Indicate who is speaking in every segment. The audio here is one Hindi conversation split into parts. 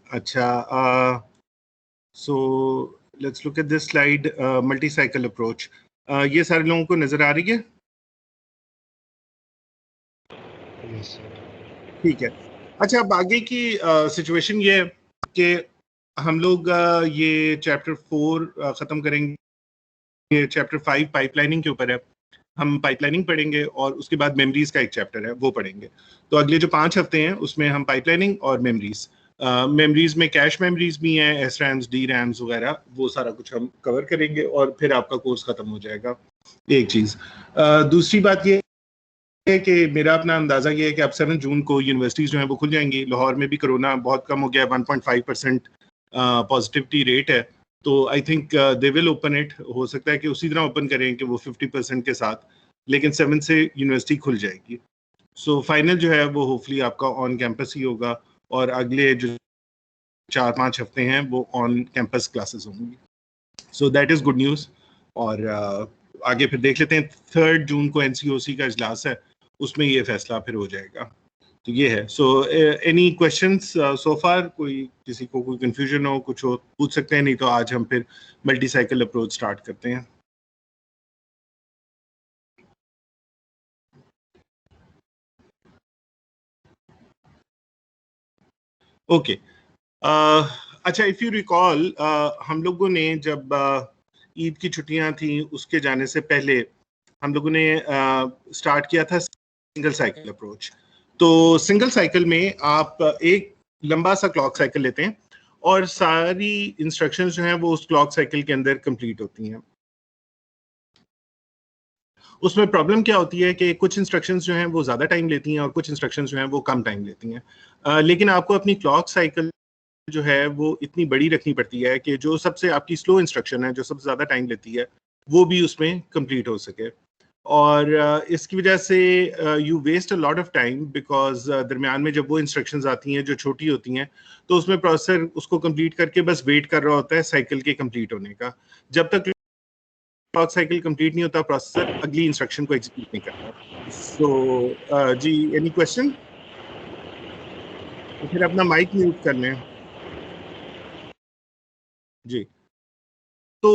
Speaker 1: अच्छा, so let's look at this slide, multi cycle approach. ये सारे लोगों को नजर आ रही है? ठीक है। अच्छा, अब आगे की सिचुएशन ये है कि हम लोग ये चैप्टर 4 खत्म करेंगे। चैप्टर 5 पाइपलाइनिंग के ऊपर है। हम पाइपलाइनिंग पढ़ेंगे और उसके बाद मेमोरीज का एक चैप्टर है वो पढ़ेंगे। तो अगले जो 5 हफ्ते हैं उसमें हम पाइपलाइनिंग और मेमोरीज, मेमोरीज में कैश मेमोरीज भी हैं, एस रैम्स, डी रैम्स वगैरह, वो सारा कुछ हम कवर करेंगे और फिर आपका कोर्स खत्म हो जाएगा। एक चीज। दूसरी बात ये है कि मेरा अपना अंदाजा ये है कि अब 7 जून को यूनिवर्सिटीज जो है वो खुल जाएंगी। लाहौर में भी कोरोना बहुत कम हो गया है, 1.5% पॉजिटिविटी रेट है। तो I think they will open it. हो सकता है कि उसी तरह ओपन करें कि वो 50% के साथ, लेकिन 7 से यूनिवर्सिटी खुल जाएगी। सो फाइनल जो है वो होपफुली आपका ऑन कैंपस ही होगा और अगले जो 4-5 हफ्ते हैं वो ऑन कैंपस क्लासेस होंगी। So that is good news. और आगे फिर देख लेते हैं। 3 जून को एनसीओसी का इजलास है, उसमें ये फैसला फिर हो जाएगा। तो ये है। सो एनी क्वेश्चंस सो फार? कोई किसी को कोई कंफ्यूजन हो, कुछ हो, पूछ सकते हैं, नहीं तो आज हम फिर मल्टी साइकिल अप्रोच स्टार्ट करते हैं। ओके। अच्छा, इफ यू रिकॉल, हम लोगों ने जब ईद की छुट्टियां थी उसके जाने से पहले हम लोगों ने स्टार्ट किया था सिंगल साइकिल अप्रोच। तो सिंगल साइकिल में आप एक लंबा सा क्लॉक साइकिल लेते हैं और सारी इंस्ट्रक्शंस जो हैं वो उस क्लॉक साइकिल के अंदर कंप्लीट होती हैं। उसमें प्रॉब्लम क्या होती है कि कुछ इंस्ट्रक्शंस जो हैं वो ज़्यादा टाइम लेती हैं और कुछ इंस्ट्रक्शंस जो हैं वो कम टाइम लेती हैं। लेकिन आपको अपनी क्लॉक साइकिल जो है वो इतनी बड़ी रखनी पड़ती है कि जो सबसे आपकी स्लो इंस्ट्रक्शन है, जो सबसे ज़्यादा टाइम लेती है, वो भी उसमें कंप्लीट हो सके। और इसकी वजह से you waste a lot of time, because दरमियान में जब वो इंस्ट्रक्शंस आती हैं जो छोटी होती हैं, तो उसमें प्रोसेसर उसको कंप्लीट करके बस वेट कर रहा होता है साइकिल के कंप्लीट होने का। जब तक क्लॉक साइकिल कंप्लीट नहीं होता, प्रोसेसर अगली इंस्ट्रक्शन को एग्जीक्यूट नहीं करता। सो जी, एनी क्वेश्चन? तो फिर अपना माइक म्यूट कर लें। जी। तो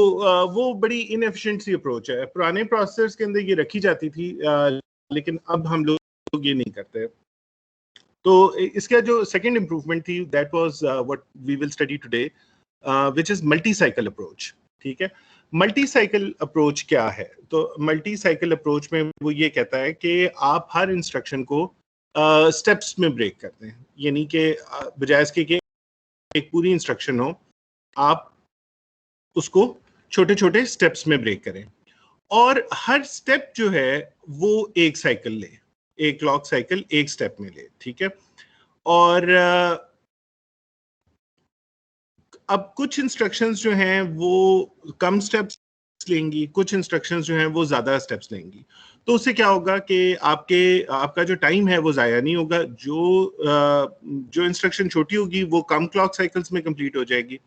Speaker 1: वो बड़ी इनएफिशिएंट सी अप्रोच है। पुराने प्रोसेसर्स के अंदर ये रखी जाती थी, लेकिन अब हम लोग ये नहीं करते। तो इसका जो सेकंड इंप्रूवमेंट थी, that was what we will study today, which is multi cycle approach. ठीक है। मल्टी साइकिल अप्रोच क्या है? तो मल्टी साइकिल अप्रोच में वो ये कहता है कि आप हर इंस्ट्रक्शन को स्टेप्स में ब्रेक करते हैं। यानी कि बजाय इसके कि एक पूरी इंस्ट्रक्शन हो, आप उसको छोटे छोटे स्टेप्स में ब्रेक करें और हर स्टेप जो है वो एक साइकिल ले, एक क्लॉक साइकिल एक स्टेप में ले। ठीक है। और अब कुछ इंस्ट्रक्शंस जो हैं वो कम स्टेप्स लेंगी, कुछ इंस्ट्रक्शंस जो हैं वो ज्यादा स्टेप्स लेंगी। तो उससे क्या होगा कि आपका जो टाइम है वो जाया नहीं होगा। जो इंस्ट्रक्शन छोटी होगी वो कम क्लॉक साइकिल्स में कंप्लीट हो जाएगी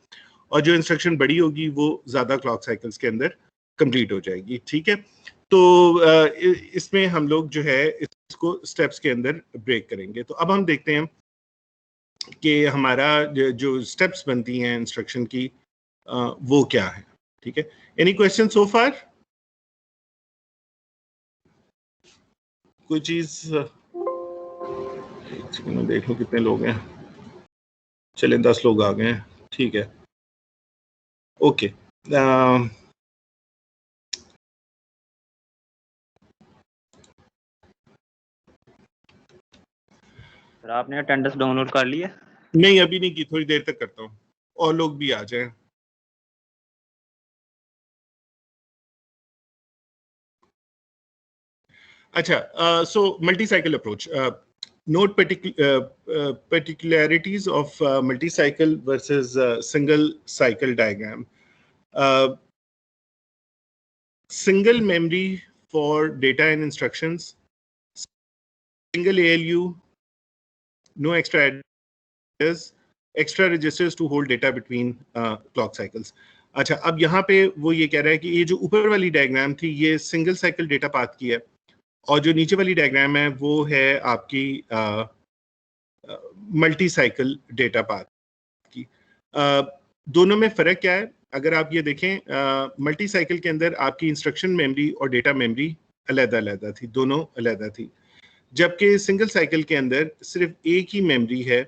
Speaker 1: और जो इंस्ट्रक्शन बड़ी होगी वो ज्यादा क्लॉक साइकिल्स के अंदर कंप्लीट हो जाएगी। ठीक है। तो इसमें हम लोग जो है इसको स्टेप्स के अंदर ब्रेक करेंगे। तो अब हम देखते हैं कि हमारा जो स्टेप्स बनती हैं इंस्ट्रक्शन की, वो क्या है। ठीक है। एनी क्वेश्चन सो फार? कोई चीज? एक सेकंड में देख लो कितने लोग हैं। चले 10 लोग आ गए हैं। ठीक है। ओके।
Speaker 2: सर आपने अटेंडेंस डाउनलोड कर ली है?
Speaker 1: नहीं, अभी नहीं की, थोड़ी देर तक करता हूँ और लोग भी आ जाएं। अच्छा, so multi-cycle approach. Note particularities of multi-cycle versus single cycle diagram. Single memory for data and instructions. Single ALU. No extra adders. Extra registers to hold data between clock cycles. अच्छा, अब यहाँ पे वो ये कह रहा है कि ये जो ऊपर वाली डायग्राम थी ये सिंगल साइकिल डेटा पाथ की है और जो नीचे वाली डायग्राम है वो है आपकी मल्टी साइकिल डेटा पाथ की। दोनों में फ़र्क क्या है? अगर आप ये देखें, मल्टी साइकिल के अंदर आपकी इंस्ट्रक्शन मेमोरी और डेटा मेमोरी अलग-अलग थी, दोनों अलग थी, जबकि सिंगल साइकिल के अंदर सिर्फ एक ही मेमोरी है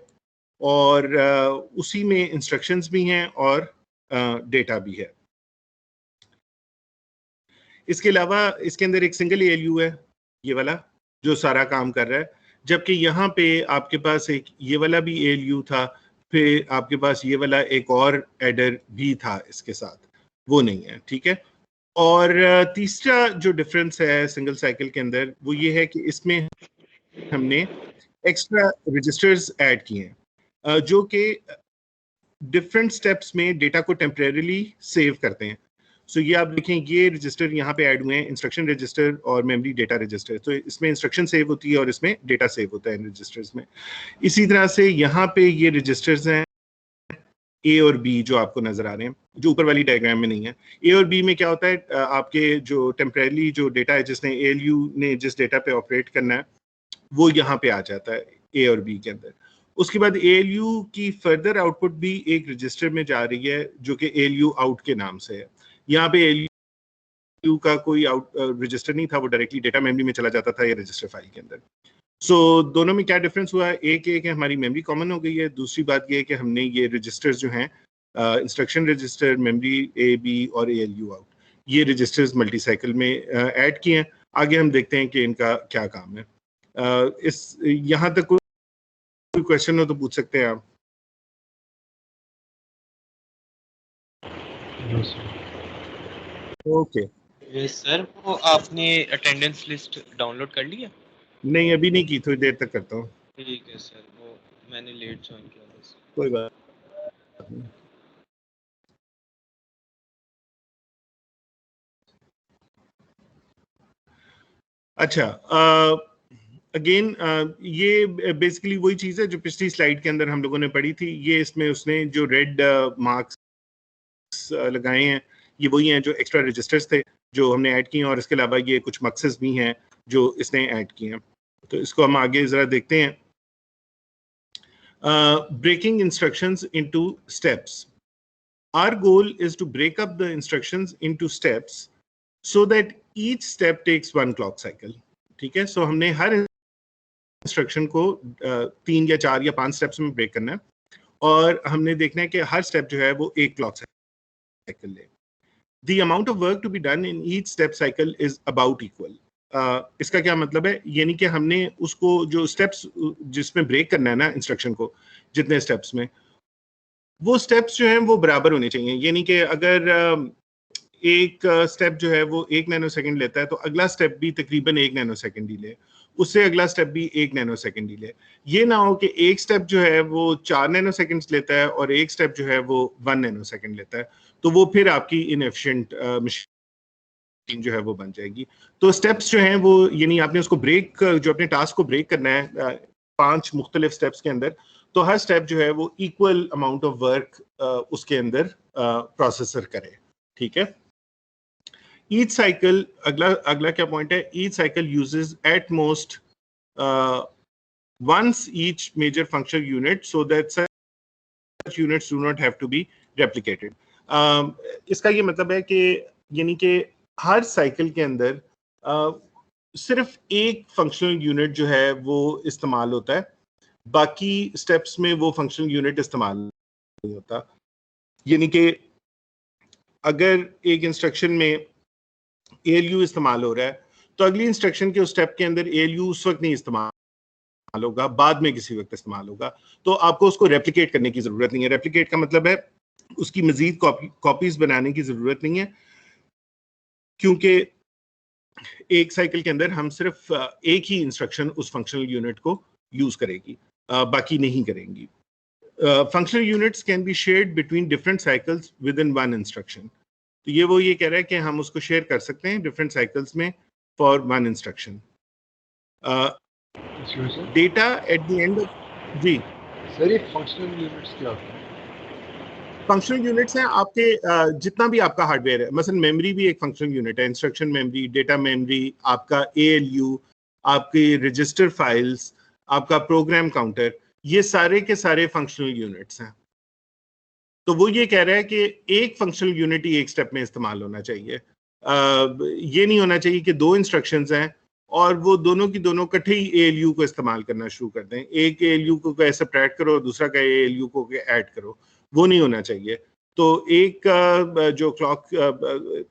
Speaker 1: और उसी में इंस्ट्रक्शंस भी हैं और डेटा भी है। इसके अलावा इसके अंदर एक सिंगल ALU है, ये वाला जो सारा काम कर रहा है, जबकि यहाँ पे आपके पास एक ये वाला भी ALU था, फिर आपके पास ये वाला एक और एडर भी था इसके साथ, वो नहीं है, ठीक है। और तीसरा जो डिफरेंस है सिंगल साइकिल के अंदर वो ये है कि इसमें हमने एक्स्ट्रा रजिस्टर्स ऐड किए हैं जो कि डिफरेंट स्टेप्स में डेटा को टेम्परेरीली सेव करते हैं। सो ये आप देखें, ये रजिस्टर यहाँ पे ऐड हुए हैं, इंस्ट्रक्शन रजिस्टर और मेमोरी डेटा रजिस्टर। तो इसमें इंस्ट्रक्शन सेव होती है और इसमें डेटा सेव होता है इन रजिस्टर्स में। इसी तरह से यहाँ पे ये रजिस्टर्स हैं A और B जो आपको नजर आ रहे हैं, जो ऊपर वाली डायग्राम में नहीं है। A और B में क्या होता है, आपके जो टेम्परेरीली जो डेटा है जिसने ALU ने जिस डेटा पे ऑपरेट करना है वो यहाँ पे आ जाता है A और B के अंदर। उसके बाद ALU की फर्दर आउटपुट भी एक रजिस्टर में जा रही है जो कि ALU आउट के नाम से है। यहाँ पे ALU का कोई आउट रजिस्टर नहीं था, वो डायरेक्टली डेटा मेमोरी में चला जाता था ये रजिस्टर फाइल के अंदर। सो दोनों में क्या डिफरेंस हुआ है? एक है हमारी मेमोरी कॉमन हो गई है, दूसरी बात ये है कि हमने ये रजिस्टर्स जो हैं, instruction register, memory A, B और ALU आउट, ये रजिस्टर्स मल्टी साइकिल में ऐड किए हैं। आगे हम देखते हैं कि इनका क्या काम है। इस यहाँ तक कोई क्वेश्चन हो तो पूछ सकते हैं आप। ओके
Speaker 3: यस सर, वो आपने अटेंडेंस लिस्ट डाउनलोड कर लिया?
Speaker 1: नहीं, अभी नहीं की, थोड़ी देर तक करता हूँ।
Speaker 3: ठीक है सर, वो मैंने लेट ज्वाइन किया बस।
Speaker 1: कोई बात नहीं। अच्छा, अगेन ये बेसिकली वही चीज़ है जो पिछली स्लाइड के अंदर हम लोगों ने पढ़ी थी। ये इसमें उसने जो रेड मार्क्स लगाए हैं, ये वही हैं जो एक्स्ट्रा रजिस्टर्स थे जो हमने ऐड किए हैं, और इसके अलावा ये कुछ मक्सस भी हैं जो इसने ऐड किए हैं। तो इसको हम आगे ज़रा देखते हैं। Breaking instructions into steps. Our goal is to break up the instructions into steps so that each step takes one clock cycle. ठीक है, सो हमने हर इंस्ट्रक्शन को 3 या 4 या 5 स्टेप्स में ब्रेक करना है और हमने देखना है कि हर स्टेप जो है वो एक क्लॉक साइकिल ले। The amount of work to be done in each step cycle is about equal. इसका क्या मतलब है? यानी कि हमने उसको जो स्टेप्स जिसमें ब्रेक करना है ना इंस्ट्रक्शन को, जितने स्टेप्स में, वो स्टेप्स जो हैं वो बराबर होने चाहिए। यानी कि अगर एक स्टेप जो है वो 1 नैनो सेकंड लेता है तो अगला स्टेप भी तकरीबन 1 नैनो सेकंड ही ले, उससे अगला स्टेप भी 1 नैनो सेकंड ही ले। ये ना हो कि एक स्टेप जो है वो 4 नैनो सेकंड्स लेता है और एक स्टेप जो है वो 1 नैनो सेकंड लेता है, तो वो फिर आपकी इनएफिशिएंट मशीन जो है वो बन जाएगी। तो स्टेप्स जो हैं वो, यानी आपने उसको ब्रेक, जो अपने टास्क को ब्रेक करना है 5 मुख्तलिफ स्टेप्स के अंदर, तो हर स्टेप जो है वो इक्वल अमाउंट ऑफ वर्क उसके अंदर प्रोसेसर करे। ठीक है, ईच साइकिल, अगला क्या पॉइंट है? Each cycle uses at most once each major functional unit so that such units do not have to be replicated. इसका ये मतलब है कि यानी कि हर साइकिल के अंदर सिर्फ एक फंक्शनल यूनिट जो है वो इस्तेमाल होता है, बाकी स्टेप्स में वो फंक्शनल यूनिट इस्तेमाल नहीं होता। यानी कि अगर एक इंस्ट्रक्शन में ALU इस्तेमाल हो रहा है तो अगली इंस्ट्रक्शन के उस स्टेप के अंदर ALU उस वक्त नहीं इस्तेमाल होगा, बाद में किसी वक्त इस्तेमाल होगा। तो आपको उसको रेप्लिकेट करने की जरूरत नहीं है। रेप्लिकेट का मतलब है उसकी मजीद कॉपीज बनाने की जरूरत नहीं है, क्योंकि एक साइकिल के अंदर हम सिर्फ एक ही इंस्ट्रक्शन उस फंक्शनल यूनिट को यूज करेगी, बाकी नहीं करेंगी। Functional units can be shared between different cycles with in one instruction. तो ये कह रहा है कि हम उसको शेयर कर सकते हैं डिफरेंट साइकिल्स में for one instruction. Data at the end of, जी
Speaker 4: सर ये फंक्शनल यूनिट्स क्या होते हैं?
Speaker 1: फंक्शनल यूनिट्स हैं आपके जितना भी आपका हार्डवेयर है। मसलन मेमोरी भी एक फंक्शनल यूनिट है, इंस्ट्रक्शन मेमोरी, डेटा मेमोरी, आपका ALU, आपके रजिस्टर फाइल्स, आपका प्रोग्राम काउंटर, ये सारे के सारे फंक्शनल यूनिट्स हैं। तो वो ये कह रहा है कि एक फंक्शनल यूनिट ही एक स्टेप में इस्तेमाल होना चाहिए। ये नहीं होना चाहिए कि दो इंस्ट्रक्शंस हैं और वो दोनों की दोनों इकट्ठे ही ALU को इस्तेमाल करना शुरू कर दें, एक ALU को सब्ट्रैक्ट करो और दूसरा का ALU को ऐड करो, वो नहीं होना चाहिए। तो एक जो क्लॉक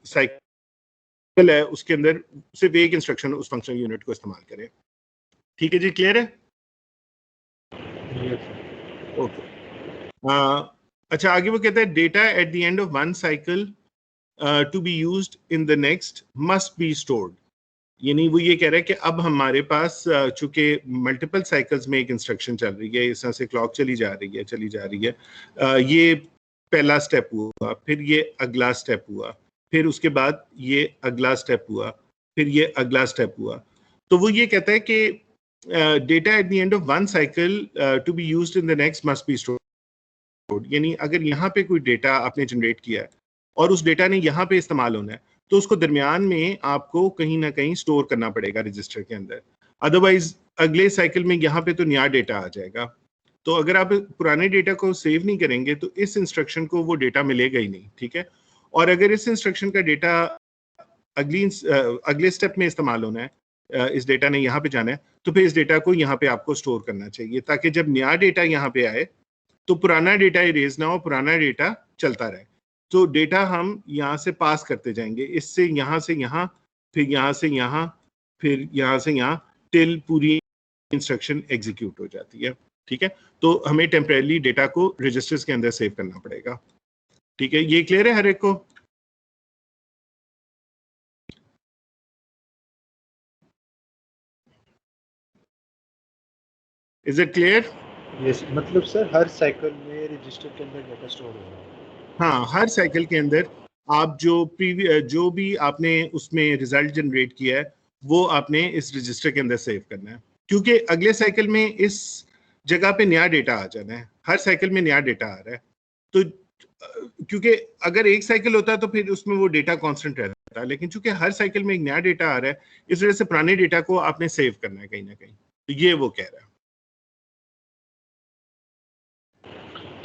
Speaker 1: साइकिल है उसके अंदर सिर्फ एक इंस्ट्रक्शन उस फंक्शनल यूनिट को इस्तेमाल करें। ठीक है जी, क्लियर है? ओके। अच्छा, आगे वो कहता है data at the end of one cycle to be used in the next must be stored. यानी वो ये कह रहा है कि अब हमारे पास चूंकि मल्टीपल साइकिल्स में एक इंस्ट्रक्शन चल रही है, इस तरह से क्लॉक चली जा रही है, ये पहला स्टेप हुआ, फिर ये अगला स्टेप हुआ, फिर उसके बाद ये अगला स्टेप हुआ, फिर ये अगला स्टेप हुआ। तो वो ये कहता है कि data at the end of one cycle to be used in the next must be stored. यानी अगर यहाँ पे कोई डेटा आपने जनरेट किया है और उस डेटा ने यहाँ पे इस्तेमाल होना है, तो उसको दरमियान में आपको कहीं ना कहीं स्टोर करना पड़ेगा रजिस्टर के अंदर, अदरवाइज अगले साइकिल में यहाँ पे तो नया डेटा आ जाएगा। तो अगर आप पुराने डेटा को सेव नहीं करेंगे तो इस इंस्ट्रक्शन को वो डेटा मिलेगा ही नहीं, ठीक है। और अगर इस इंस्ट्रक्शन का डेटा अगले स्टेप में इस्तेमाल होना है, इस डेटा ने यहाँ पे जाना है, तो फिर इस डेटा को यहाँ पे आपको स्टोर करना चाहिए ताकि जब नया डेटा यहाँ पे आए तो पुराना डेटा इरेज ना हो, पुराना डेटा चलता रहे। तो डेटा हम यहाँ से पास करते जाएंगे, इससे यहाँ से यहाँ, फिर यहाँ से यहाँ, फिर यहाँ से यहाँ, टिल पूरी इंस्ट्रक्शन एग्जीक्यूट हो जाती है, ठीक है। तो हमें टेम्परेरी डेटा को रजिस्टर्स के अंदर सेव करना पड़ेगा, ठीक है। ये क्लियर है हर एक को? Is it clear?
Speaker 4: यस, मतलब सर हर साइकिल में रजिस्टर के अंदर डेटा स्टोर हो रहा है।
Speaker 1: हाँ, हर साइकिल के अंदर आप जो भी आपने उसमें रिजल्ट जनरेट किया है वो आपने इस रजिस्टर के अंदर सेव करना है, क्योंकि अगले साइकिल में इस जगह पे नया डेटा आ जाना है। हर साइकिल में नया डेटा आ रहा है, तो क्योंकि अगर एक साइकिल होता है तो फिर उसमें वो डेटा कांस्टेंट रहता है, लेकिन चूंकि हर साइकिल में एक नया डेटा आ रहा है, इस वजह से पुराने डेटा को आपने सेव करना है कहीं ना कहीं। तो ये वो कह रहा है।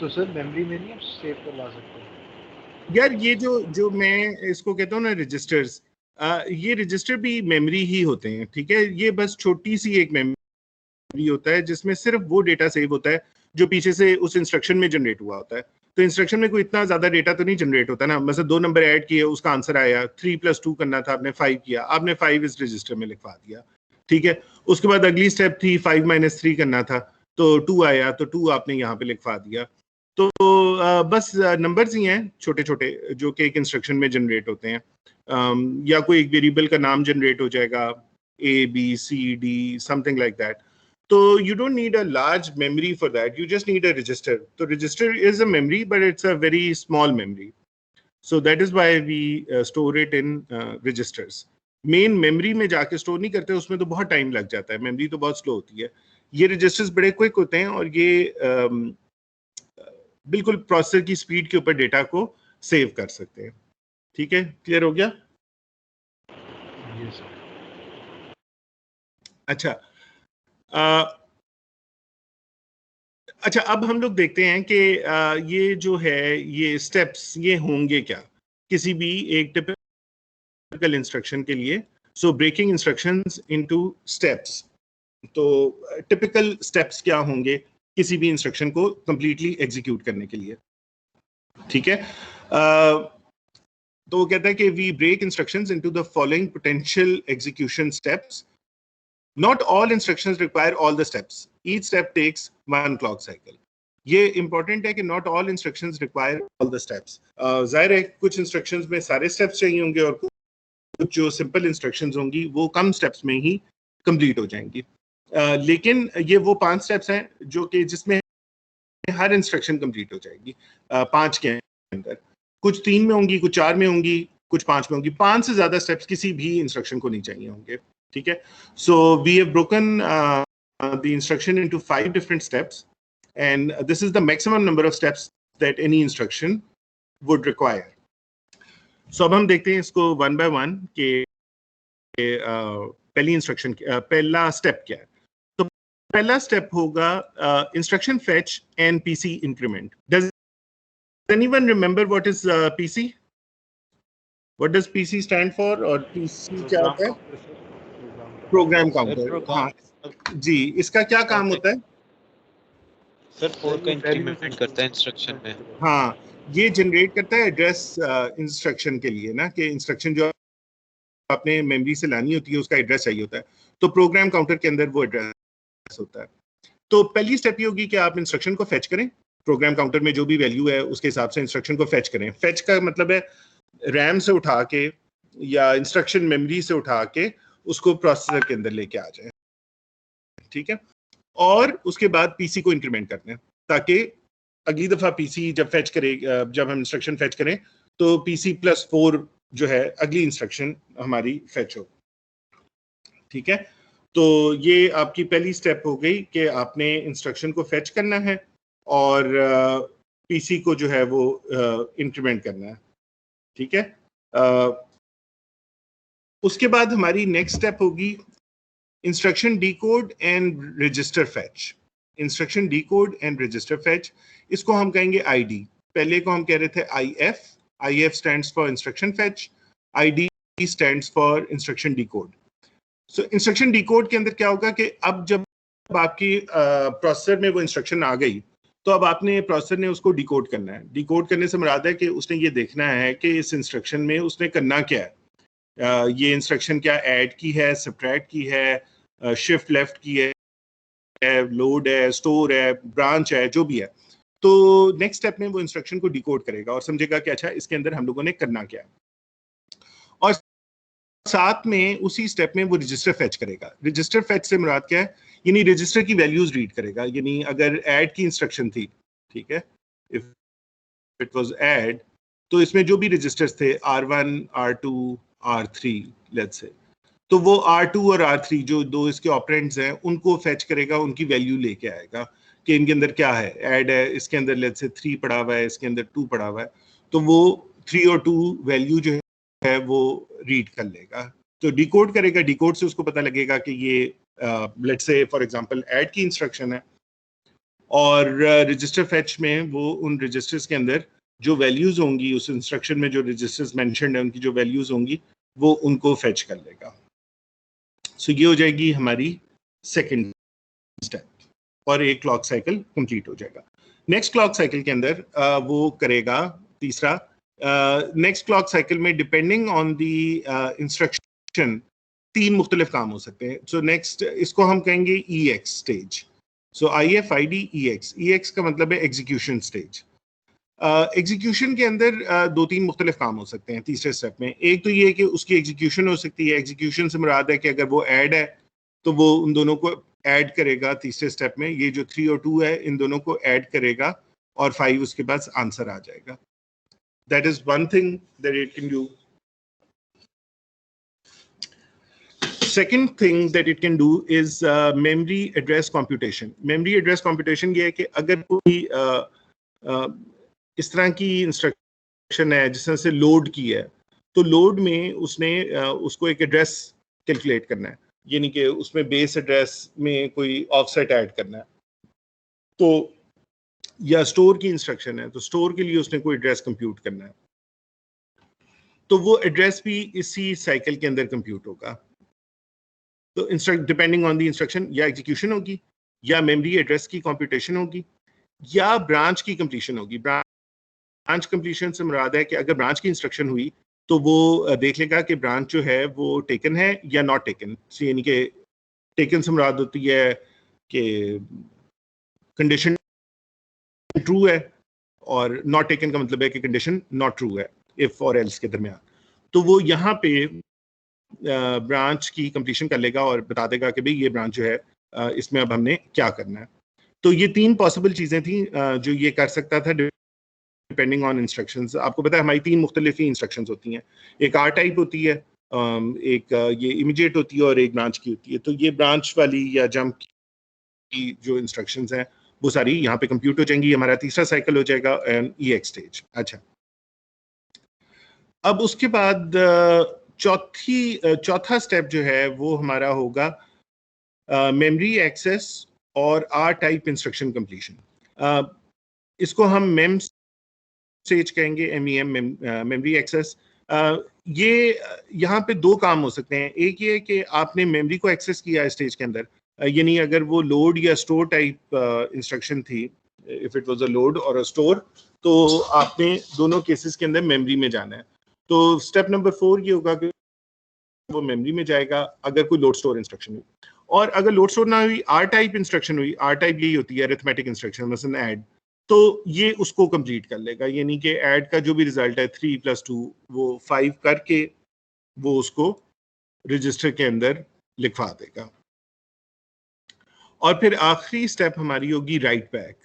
Speaker 4: तो सर मेमोरी में नहीं आप सेव करवा सकते?
Speaker 1: यार ये जो मैं इसको कहता हूँ ना रजिस्टर्स, ये रजिस्टर भी मेमोरी ही होते हैं, ठीक है। ये बस छोटी सी एक मेमोरी होता है जिसमें सिर्फ वो डेटा सेव होता है जो पीछे से उस इंस्ट्रक्शन में जनरेट हुआ होता है। तो इंस्ट्रक्शन में कोई इतना ज्यादा डेटा तो नहीं जनरेट होता ना, मतलब 2 नंबर ऐड किए, उसका आंसर आया, 3 + 2 करना था, आपने 5 किया, आपने 5 इस रजिस्टर में लिखवा दिया, ठीक है। उसके बाद अगली स्टेप थी 5 - 3 करना था, तो 2 आया, तो 2 आपने यहाँ पे लिखवा दिया। तो बस नंबर्स ही हैं छोटे छोटे जो कि एक इंस्ट्रक्शन में जनरेट होते हैं, या कोई एक वेरिएबल का नाम जनरेट हो जाएगा, ABCD समथिंग लाइक दैट। तो you don't need a large memory for that, you just need a register. So register is a memory but it's a very small memory, so that is why we store it in registers. Main memory में जाके स्टोर नहीं करते, उसमें तो बहुत टाइम लग जाता है, मेमोरी तो बहुत स्लो होती है। ये रजिस्टर्स बड़े क्विक होते हैं और ये बिल्कुल प्रोसेसर की स्पीड के ऊपर डेटा को सेव कर सकते हैं, ठीक है। क्लियर हो गया?
Speaker 4: यस।
Speaker 1: अच्छा, अच्छा अब हम लोग देखते हैं कि ये जो है ये स्टेप्स ये होंगे क्या किसी भी एक टिपिकल इंस्ट्रक्शन के लिए। सो ब्रेकिंग इंस्ट्रक्शंस इनटू स्टेप्स, तो टिपिकल स्टेप्स क्या होंगे किसी भी इंस्ट्रक्शन को कंप्लीटली एग्जीक्यूट करने के लिए, ठीक है। तो वो कहता है कि we break instructions into the following potential execution steps. Not all instructions require all the steps. Each step takes 1 clock cycle. ये important है कि not all instructions require all the steps. जाहिर है कुछ instructions में सारे steps चाहिए होंगे और कुछ जो simple instructions होंगी वो कम steps में ही complete हो जाएंगी। लेकिन ये वो 5 steps हैं जो कि जिसमें हर instruction complete हो जाएगी 5 के अंदर। कुछ 3 में होंगी, कुछ 4 में होंगी, कुछ 5 में होंगी। 5 से ज्यादा steps किसी भी instruction को नहीं चाहिए होंगे, ठीक है। So we have broken the instruction into 5 different steps, and this is the maximum number of steps that any instruction would require. So अब हम देखते हैं इसको one by one कि पहली इंस्ट्रक्शन पहला स्टेप क्या है। तो पहला स्टेप होगा instruction fetch and PC increment. Does anyone remember what is PC? What does PC stand for? और PC क्या होता है? Program counter. हाँ जी, इसका क्या काम होता है?
Speaker 3: सर 4 का इंक्रीमेंट करता है इंस्ट्रक्शन में।
Speaker 1: हाँ, ये जनरेट करता है एड्रेस इंस्ट्रक्शन के लिए ना, कि इंस्ट्रक्शन जो आपने मेमोरी से लानी होती है उसका एड्रेस चाहिए होता है, तो प्रोग्राम काउंटर के अंदर वो एड्रेस होता है। तो पहली स्टेप ये होगी कि आप इंस्ट्रक्शन को फेच करें, प्रोग्राम काउंटर में जो भी वैल्यू है उसके हिसाब से इंस्ट्रक्शन को फेच करें। फेच का मतलब है रैम से उठा के या इंस्ट्रक्शन मेमोरी से उठा के उसको प्रोसेसर के अंदर लेके आ जाए, ठीक है। और उसके बाद पीसी को इंक्रीमेंट करना है, ताकि अगली दफा पीसी जब फेच करे, जब हम इंस्ट्रक्शन फेच करें तो पीसी +4 जो है अगली इंस्ट्रक्शन हमारी फेच हो, ठीक है। तो ये आपकी पहली स्टेप हो गई कि आपने इंस्ट्रक्शन को फेच करना है और पीसी को जो है वो इंक्रीमेंट करना है, ठीक है। उसके बाद हमारी नेक्स्ट स्टेप होगी instruction decode and register fetch. Instruction decode and register fetch, इसको हम कहेंगे आईडी। पहले को हम कह रहे थे if. If stands for instruction fetch, ID stands for instruction decode. So instruction decode के अंदर क्या होगा कि अब जब आपकी प्रोसेसर में वो इंस्ट्रक्शन आ गई तो अब आपने प्रोसेसर ने उसको डिकोड करना है। डिकोड करने से मुराद है कि उसने ये देखना है कि इस इंस्ट्रक्शन में उसने करना क्या है। ये इंस्ट्रक्शन क्या ऐड की है, सब्ट्रैक्ट की है, शिफ्ट लेफ्ट की है, लोड है, स्टोर है, ब्रांच है, जो भी है। तो नेक्स्ट स्टेप में वो इंस्ट्रक्शन को डिकोड करेगा और समझेगा कि अच्छा इसके अंदर हम लोगों ने करना क्या है, और साथ में उसी स्टेप में वो रजिस्टर फेच करेगा। रजिस्टर फेच से मुराद क्या है, यानी रजिस्टर की वैल्यूज रीड करेगा। यानी अगर ऐड की इंस्ट्रक्शन थी, ठीक है, इफ इट वाज ऐड, तो इसमें जो भी रजिस्टर्स थे R1, R2, R3 let's say, तो वो R2 और R3 जो दो इसके ऑपरेंड्स हैं उनको फेच करेगा, उनकी वैल्यू लेके आएगा कि इनके अंदर क्या है। ऐड है, इसके अंदर लेट्स से 3 पड़ा हुआ है, इसके अंदर 2 पड़ा हुआ है, तो वो 3 और 2 वैल्यू जो है वो रीड कर लेगा, तो डिकोड करेगा। डिकोड से उसको पता लगेगा कि ये let's say for example add की इंस्ट्रक्शन है, और रजिस्टर फेच में वो उन रजिस्टर्स के अंदर जो वैल्यूज होंगी, उस इंस्ट्रक्शन में जो रजिस्टर्स मेंशन्ड है उनकी जो वैल्यूज होंगी वो उनको फेच कर लेगा। सो ये हो जाएगी हमारी सेकंड स्टेप, और एक क्लॉक साइकिल कंप्लीट हो जाएगा। नेक्स्ट क्लॉक साइकिल के अंदर वो करेगा तीसरा। नेक्स्ट क्लॉक साइकिल में डिपेंडिंग ऑन दी इंस्ट्रक्शन 3 मुख्तलिफ काम हो सकते हैं। सो नेक्स्ट इसको हम कहेंगे EX स्टेज। सो IFID EX। EX का मतलब है एग्जीक्यूशन स्टेज। एग्जीक्यूशन के अंदर 2-3 मुख्तलिफ काम हो सकते हैं तीसरे स्टेप में। एक तो ये है कि उसकी एग्जीक्यूशन हो सकती है। एग्जीक्यूशन से मुराद है कि अगर वो ऐड है तो वो उन दोनों को ऐड करेगा तीसरे स्टेप में, ये जो 3 और 2 है इन दोनों को ऐड करेगा और 5 उसके पास आंसर आ जाएगा। That is one thing that it can do. Second thing that it can do is memory address computation. Memory address computation ये है कि अगर कोई इस तरह की इंस्ट्रक्शन है जिस तरह से लोड की है, तो लोड में उसने उसको एक एड्रेस कैलकुलेट करना है, यानी कि उसमें बेस एड्रेस में कोई ऑफसेट ऐड करना है। तो या स्टोर की इंस्ट्रक्शन है तो स्टोर के लिए उसने कोई एड्रेस कंप्यूट करना है, तो वो एड्रेस भी इसी साइकिल के अंदर कंप्यूट होगा। तो डिपेंडिंग ऑन द इंस्ट्रक्शन या एग्जीक्यूशन होगी, या मेमोरी एड्रेस की कंप्यूटेशन होगी, या ब्रांच की कंप्लीशन होगी। ब्रांच कंप्लीशन से मुराद है कि अगर ब्रांच की इंस्ट्रक्शन हुई तो वो देख लेगा कि ब्रांच जो है वो टेकन है या नॉट टेकन। यानी कि टेकन से मुराद होती है कि कंडीशन ट्रू है, और नॉट टेकन का मतलब है कि कंडीशन नॉट ट्रू है, इफ और एल्स के दरमियान। तो वो यहाँ पे ब्रांच की कंप्लीशन कर लेगा और बता देगा कि भाई ये ब्रांच जो है इसमें अब हमने क्या करना है। तो ये 3 पॉसिबल चीज़ें थी जो ये कर सकता था डिपेंडिंग ऑन इंस्ट्रक्शंस। आपको पता है हमारी 3 मुख्तलिफ ही इंस्ट्रक्शंस होती हैं। एक R टाइप होती है, एक ये इमीडिएट होती है, और एक ब्रांच की होती है। तो ये ब्रांच वाली या जंप की जो इंस्ट्रक्शंस हैं वो सारी यहाँ पे कंप्यूट हो जाएंगी। हमारा तीसरा साइकिल हो जाएगा EX स्टेज। अच्छा, अब उसके बाद चौथा स्टेप जो है वो हमारा होगा मेमोरी एक्सेस और R टाइप इंस्ट्रक्शन कंप्लीशन। इसको हम मेम्स स्टेज कहेंगे MEM मेमोरी एक्सेस। ये यहाँ पे दो काम हो सकते हैं। एक ये कि आपने मेमोरी को एक्सेस किया है स्टेज के अंदर, यानी अगर वो लोड या स्टोर टाइप इंस्ट्रक्शन थी, if it was a load और अ स्टोर, तो आपने दोनों केसेस के अंदर मेमोरी में जाना है। तो स्टेप नंबर 4 ये होगा कि वो मेमोरी में जाएगा अगर कोई लोड स्टोर इंस्ट्रक्शन हुई। और अगर लोड स्टोर ना हुई, आर टाइप इंस्ट्रक्शन हुई, आर टाइप यही होती है अरिथमेटिक इंस्ट्रक्शन, मसलन ऐड, तो ये उसको कंप्लीट कर लेगा, यानी कि ऐड का जो भी रिजल्ट है 3 + 2 वो 5 करके वो उसको रजिस्टर के अंदर लिखवा देगा। और फिर आखिरी स्टेप हमारी होगी right back.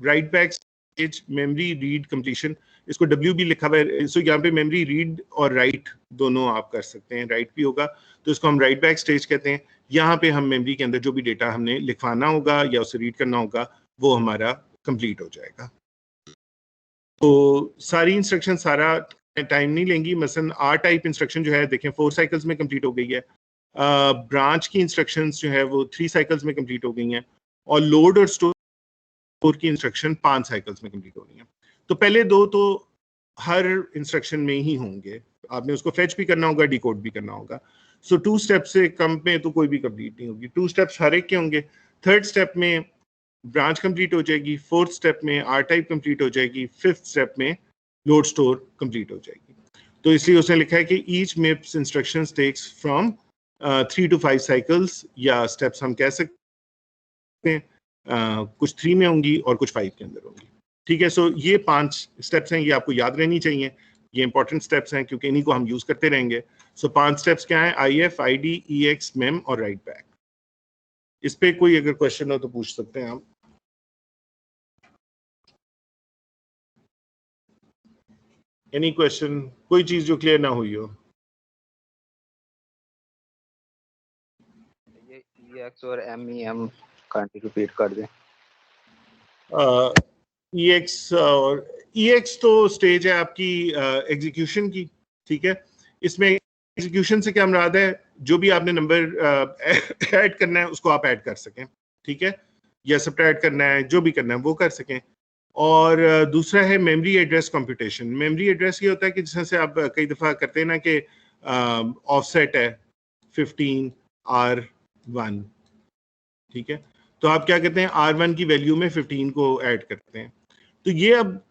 Speaker 1: Right back stage memory read completion, इसको WB लिखा हुआ है, सो यहाँ पे मेमोरी रीड और राइट दोनों आप कर सकते हैं, राइट भी होगा, तो इसको हम राइट बैक स्टेज कहते हैं। यहाँ पे हम मेमोरी के अंदर जो भी डेटा हमने लिखवाना होगा या उसे रीड करना होगा वो हमारा कंप्लीट हो जाएगा। तो सारी इंस्ट्रक्शन सारा टाइम नहीं लेंगी। मसलन आर टाइप इंस्ट्रक्शन जो है देखें 4 साइकिल्स में कंप्लीट हो गई है। ब्रांच की इंस्ट्रक्शंस जो है वो 3 साइकिल्स में कंप्लीट हो गई हैं, और लोड और स्टोर की इंस्ट्रक्शन 5 साइकिल्स में कंप्लीट हो रही हैं। तो पहले दो तो हर इंस्ट्रक्शन में ही होंगे, आपने उसको फेच भी करना होगा, डिकोड भी करना होगा। सो 2 स्टेप से कम में तो कोई भी कंप्लीट नहीं होगी, 2 स्टेप्स हर एक के होंगे। थर्ड स्टेप में ब्रांच कंप्लीट हो जाएगी, फोर्थ स्टेप में आर टाइप कंप्लीट हो जाएगी, फिफ्थ स्टेप में लोड स्टोर कंप्लीट हो जाएगी। तो इसलिए उसने लिखा है कि each MIPS instructions takes from 3 to 5 cycles, या स्टेप्स हम कह सकते हैं, कुछ 3 में होंगी और कुछ 5 के अंदर होंगी। ठीक है, सो ये 5 स्टेप्स हैं, ये आपको याद रहनी चाहिए, ये इंपॉर्टेंट स्टेप्स हैं क्योंकि इन्हीं को हम यूज करते रहेंगे। सो 5 स्टेप्स क्या हैं? IF, ID, EX, MEM और राइट बैक। इस पे कोई अगर क्वेश्चन हो तो पूछ सकते हैं आप। एनी क्वेश्चन, कोई चीज जो क्लियर ना हुई हो?
Speaker 2: ये EX और MEM काइंडली रिपीट कर दें।
Speaker 1: EX और EX तो स्टेज है आपकी एग्जीक्यूशन की। ठीक है, इसमें एग्जीक्यूशन से क्या मुराद है? जो भी आपने नंबर ऐड करना है उसको आप ऐड कर सकें, ठीक है, या सब्ट्रैक्ट करना है, जो भी करना है वो कर सकें। और दूसरा है memory address computation. Memory address ये होता है कि जिस तरह से आप कई दफ़ा करते हैं ना कि ऑफसेट है 15R1, ठीक है, तो आप क्या करते हैं R1 की वैल्यू में 15 को ऐड करते हैं। तो ये अब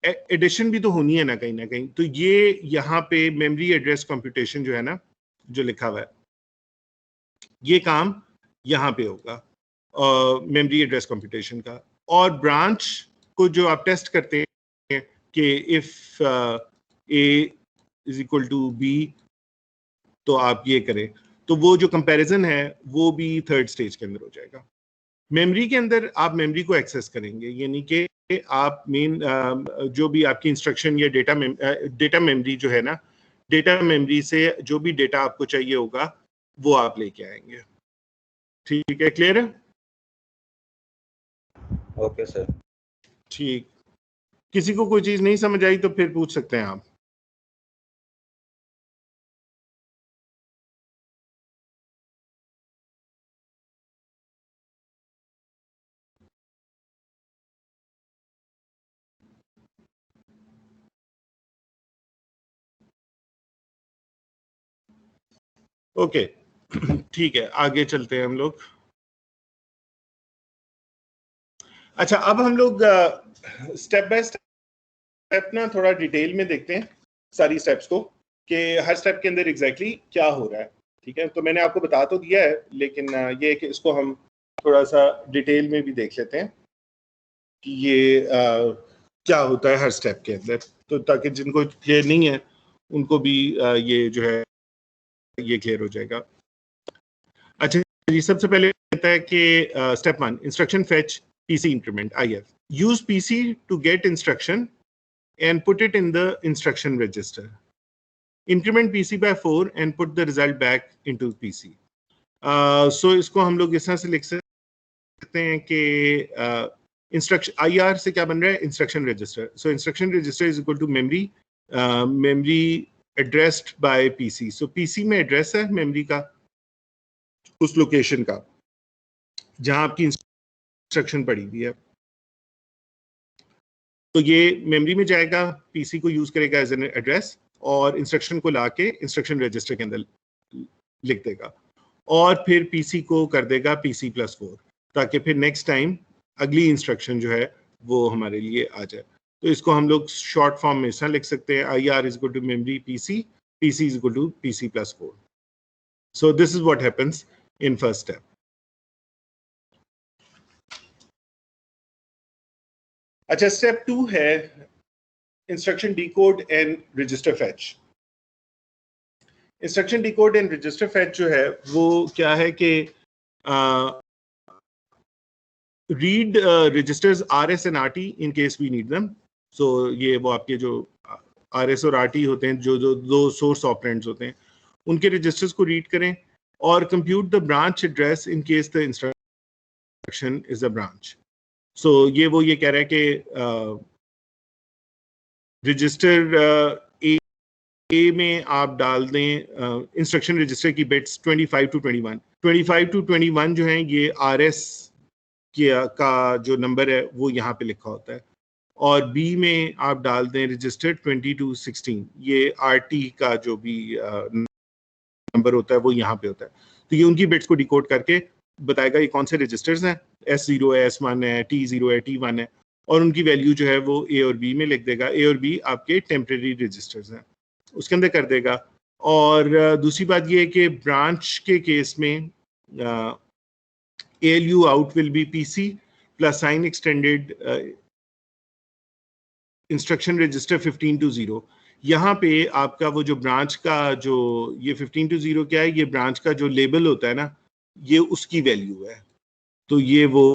Speaker 1: एडिशन भी तो होनी है ना कहीं, तो ये यहाँ पे मेमोरी एड्रेस कंप्यूटेशन जो है ना, जो लिखा हुआ है, ये काम यहाँ पे होगा मेमोरी एड्रेस कंप्यूटेशन का। और ब्रांच को जो आप टेस्ट करते हैं कि इफ A = B, तो आप ये करें, तो वो जो कंपैरिजन है वो भी थर्ड स्टेज के अंदर हो जाएगा। मेमोरी के अंदर आप मेमोरी को एक्सेस करेंगे, यानी कि आप मेन जो भी आपकी इंस्ट्रक्शन या डेटा मेमोरी जो है ना, डेटा मेमोरी से जो भी डेटा आपको चाहिए होगा वो आप लेके आएंगे। ठीक है, क्लियर है?
Speaker 2: Okay sir.
Speaker 1: ठीक, किसी को कोई चीज नहीं समझ आई तो फिर पूछ सकते हैं आप। ओके, ठीक है, आगे चलते हैं हम लोग। अच्छा, अब हम लोग स्टेप बाय स्टेप ना थोड़ा डिटेल में देखते हैं सारी स्टेप्स को, कि हर स्टेप के अंदर एग्जैक्टली क्या हो रहा है। ठीक है, तो मैंने आपको बता तो दिया है, लेकिन ये कि इसको हम थोड़ा सा डिटेल में भी देख लेते हैं कि ये क्या होता है हर स्टेप के अंदर, तो ताकि जिनको क्लियर नहीं है उनको भी ये जो है ये क्लियर हो जाएगा। अच्छा जी, सबसे पहले कहता है कि step 1, instruction fetch PC increment IF. Use PC to get instruction and put it in the instruction register. Increment PC by 4 and put the result back into PC. So इसको हम लोग इस तरह से लिख सकते हैं कि इंस्ट्रक्शन IR से क्या बन रहा है? Instruction register. So instruction register is equal to memory addressed by PC. So PC में एड्रेस है मेमोरी का, उस लोकेशन का जहां आपकी इंस्ट्रक्शन पड़ी हुई है। तो ये मेमोरी में जाएगा, पीसी को यूज करेगा एज एन एड्रेस और इंस्ट्रक्शन को लाके इंस्ट्रक्शन रजिस्टर के अंदर लिख देगा और फिर पीसी को कर देगा PC+4 ताकि फिर नेक्स्ट टाइम अगली इंस्ट्रक्शन जो है वो हमारे लिए आ जाए। तो इसको हम लोग शॉर्ट फॉर्म में इस तरह लिख सकते हैं, IR is equal to memory PC, PC is equal to PC+4। So this is what happens in first step. अच्छा, स्टेप 2 है instruction decode and register fetch. Instruction decode and register fetch जो है वो क्या है कि read registers RS and RT in case we need them. So ये वो आपके जो RS और RT होते हैं, जो जो दो सोर्स ऑपरेंड्स होते हैं, उनके रजिस्टर्स को रीड करें और compute the branch address in case the instruction is a branch. So ये कह रहा है कि रजिस्टर ए में आप डाल दें इंस्ट्रक्शन रजिस्टर की बिट्स 25 to 21। 25 to 21 जो है ये RS का जो नंबर है वो यहाँ पे लिखा होता है, और बी में आप डाल दें रजिस्टर 20 to 16, ये RT का जो भी नंबर होता है वो यहाँ पे होता है। तो ये उनकी बिट्स को डिकोड करके बताएगा ये कौन से रजिस्टर्स हैं, S0 है, S1 है, T0 है, T1 है, और उनकी वैल्यू जो है वो A और B में लिख देगा। A और B आपके टेम्परेरी रजिस्टर्स हैं, उसके अंदर कर देगा। और दूसरी बात ये है कि ब्रांच के केस में ALU out will be PC plus sign extended instruction register 15 to 0। यहाँ पे आपका वो जो ब्रांच का जो ये 15 to 0 क्या है, ये ब्रांच का जो लेबल होता है ना, ये उसकी वैल्यू है। तो ये वो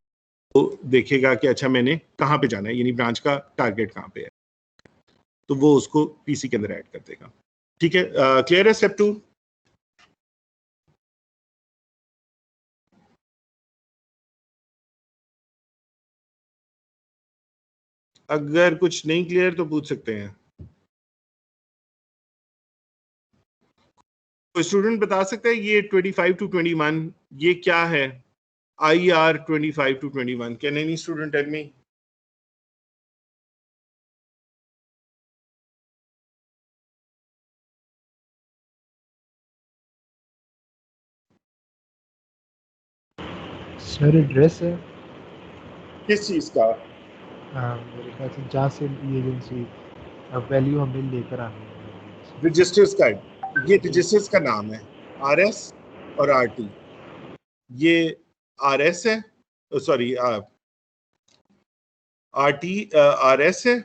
Speaker 1: देखेगा कि अच्छा मैंने कहाँ पे जाना है, यानी ब्रांच का टारगेट कहाँ पे है, तो वो उसको पीसी के अंदर ऐड कर देगा। ठीक है, क्लियर है स्टेप 2? अगर कुछ नहीं क्लियर तो पूछ सकते हैं। कोई स्टूडेंट बता सकता है ये 25 to 21 ये क्या है? IR 25 to 21, can any student tell me?
Speaker 4: Sir address है
Speaker 1: किस चीज का?
Speaker 4: मेरे ख्याल से जहाँ से ये एजेंसी वैल्यू हमें लेकर आनी है।
Speaker 1: रजिस्टर्स का, ये रजिस्टर्स का नाम है RS और RT। ये RS है, सॉरी RT RS है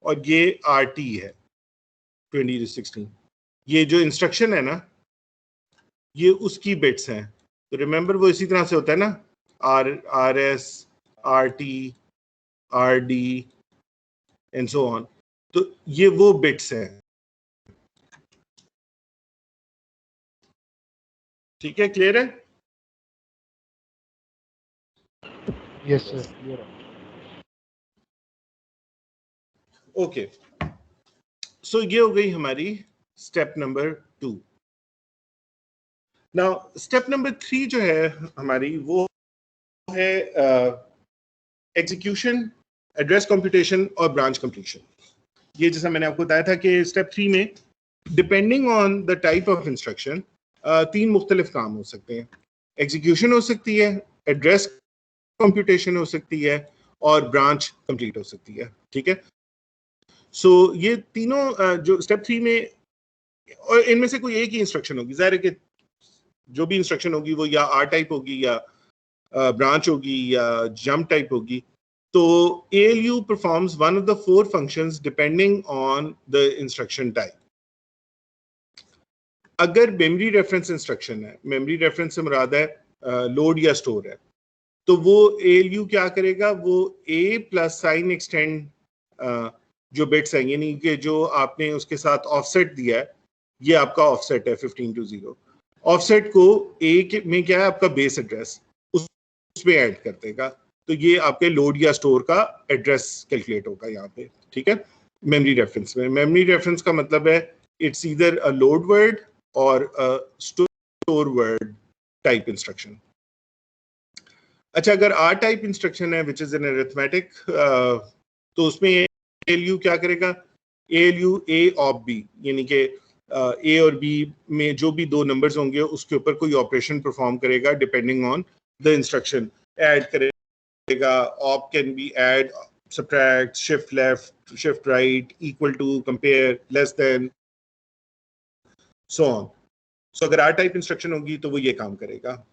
Speaker 1: और ये RT है 20 to 16। ये जो इंस्ट्रक्शन है ना, ये उसकी बिट्स हैं। तो रिमेंबर वो इसी तरह से होता है ना, RS RT RD and so on. तो ये वो बिट्स हैं। ठीक है, क्लियर है?
Speaker 4: यस सर, क्लियर है।
Speaker 1: ओके, सो ये हो गई हमारी step number 2। Now step number 3 जो है हमारी, वो है एग्जीक्यूशन, एड्रेस कंप्यूटेशन और ब्रांच कंप्लीशन। ये जैसा मैंने आपको बताया था कि स्टेप 3 में depending on the type of instruction 3 मुख्तलिफ काम हो सकते हैं। एग्जीक्यूशन हो सकती है, एड्रेस कंप्यूटेशन हो सकती है और ब्रांच कंप्लीट हो सकती है। ठीक है, सो ये तीनों जो स्टेप 3 में, और इनमें से कोई एक ही इंस्ट्रक्शन होगी, जाहिर है कि जो भी इंस्ट्रक्शन होगी वो या आर टाइप होगी या ब्रांच होगी या जंप टाइप होगी। तो ALU performs one of the 4 functions depending on the instruction type. अगर मेमोरी रेफरेंस इंस्ट्रक्शन है, मेमोरी रेफरेंस से मुराद है लोड या स्टोर है, तो वो ALU क्या करेगा, वो A प्लस साइन एक्सटेंड जो बिट्स हैं, यानी कि जो आपने उसके साथ ऑफसेट दिया है, ये आपका ऑफसेट है 15 to 0। ऑफसेट को A में क्या है, आपका बेस एड्रेस, उसमें ऐड कर देगा। तो ये आपके लोड या स्टोर का एड्रेस कैलकुलेट होगा यहाँ पे। ठीक है, मेमोरी रेफरेंस में, मेमोरी रेफरेंस का मतलब है it's either a load word और अ स्टोर वर्ड टाइप इंस्ट्रक्शन। अच्छा, अगर आर टाइप इंस्ट्रक्शन है विच इज एन अरिथमेटिक तो उसमें ALU क्या करेगा, ALU A ऑफ B, यानी कि A और B में जो भी दो नंबर्स होंगे उसके ऊपर कोई ऑपरेशन परफॉर्म करेगा depending on the instruction. Add करेगा, op can be add, subtract, shift left, shift right, equal to, compare, less than, so on. So अगर R टाइप इंस्ट्रक्शन होगी तो वो ये काम करेगा.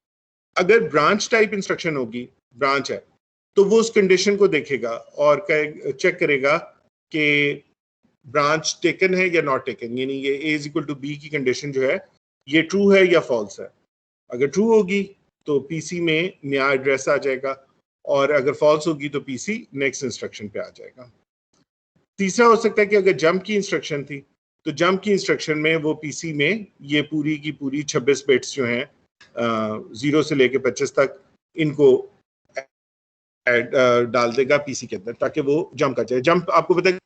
Speaker 1: अगर ब्रांच टाइप इंस्ट्रक्शन होगी, ब्रांच है, तो वो उस कंडीशन को देखेगा और चेक करेगा कि ब्रांच टेकन है या नॉट टेकन, यानी ये A is equal to B की कंडीशन जो है ये ट्रू है या फॉल्स है. अगर ट्रू होगी तो PC में नया एड्रेस आ जाएगा, और अगर फॉल्स होगी तो PC नेक्स्ट इंस्ट्रक्शन पे आ जाएगा. तीसरा हो सकता है कि अगर जंप की इंस्ट्रक्शन थी तो जंप की इंस्ट्रक्शन में वो PC में ये पूरी की पूरी 26 बिट्स जो हैं 0 से लेके 25 तक इनको डाल देगा PC के अंदर, ताकि वो जंप कर जाए. जंप आपको पता है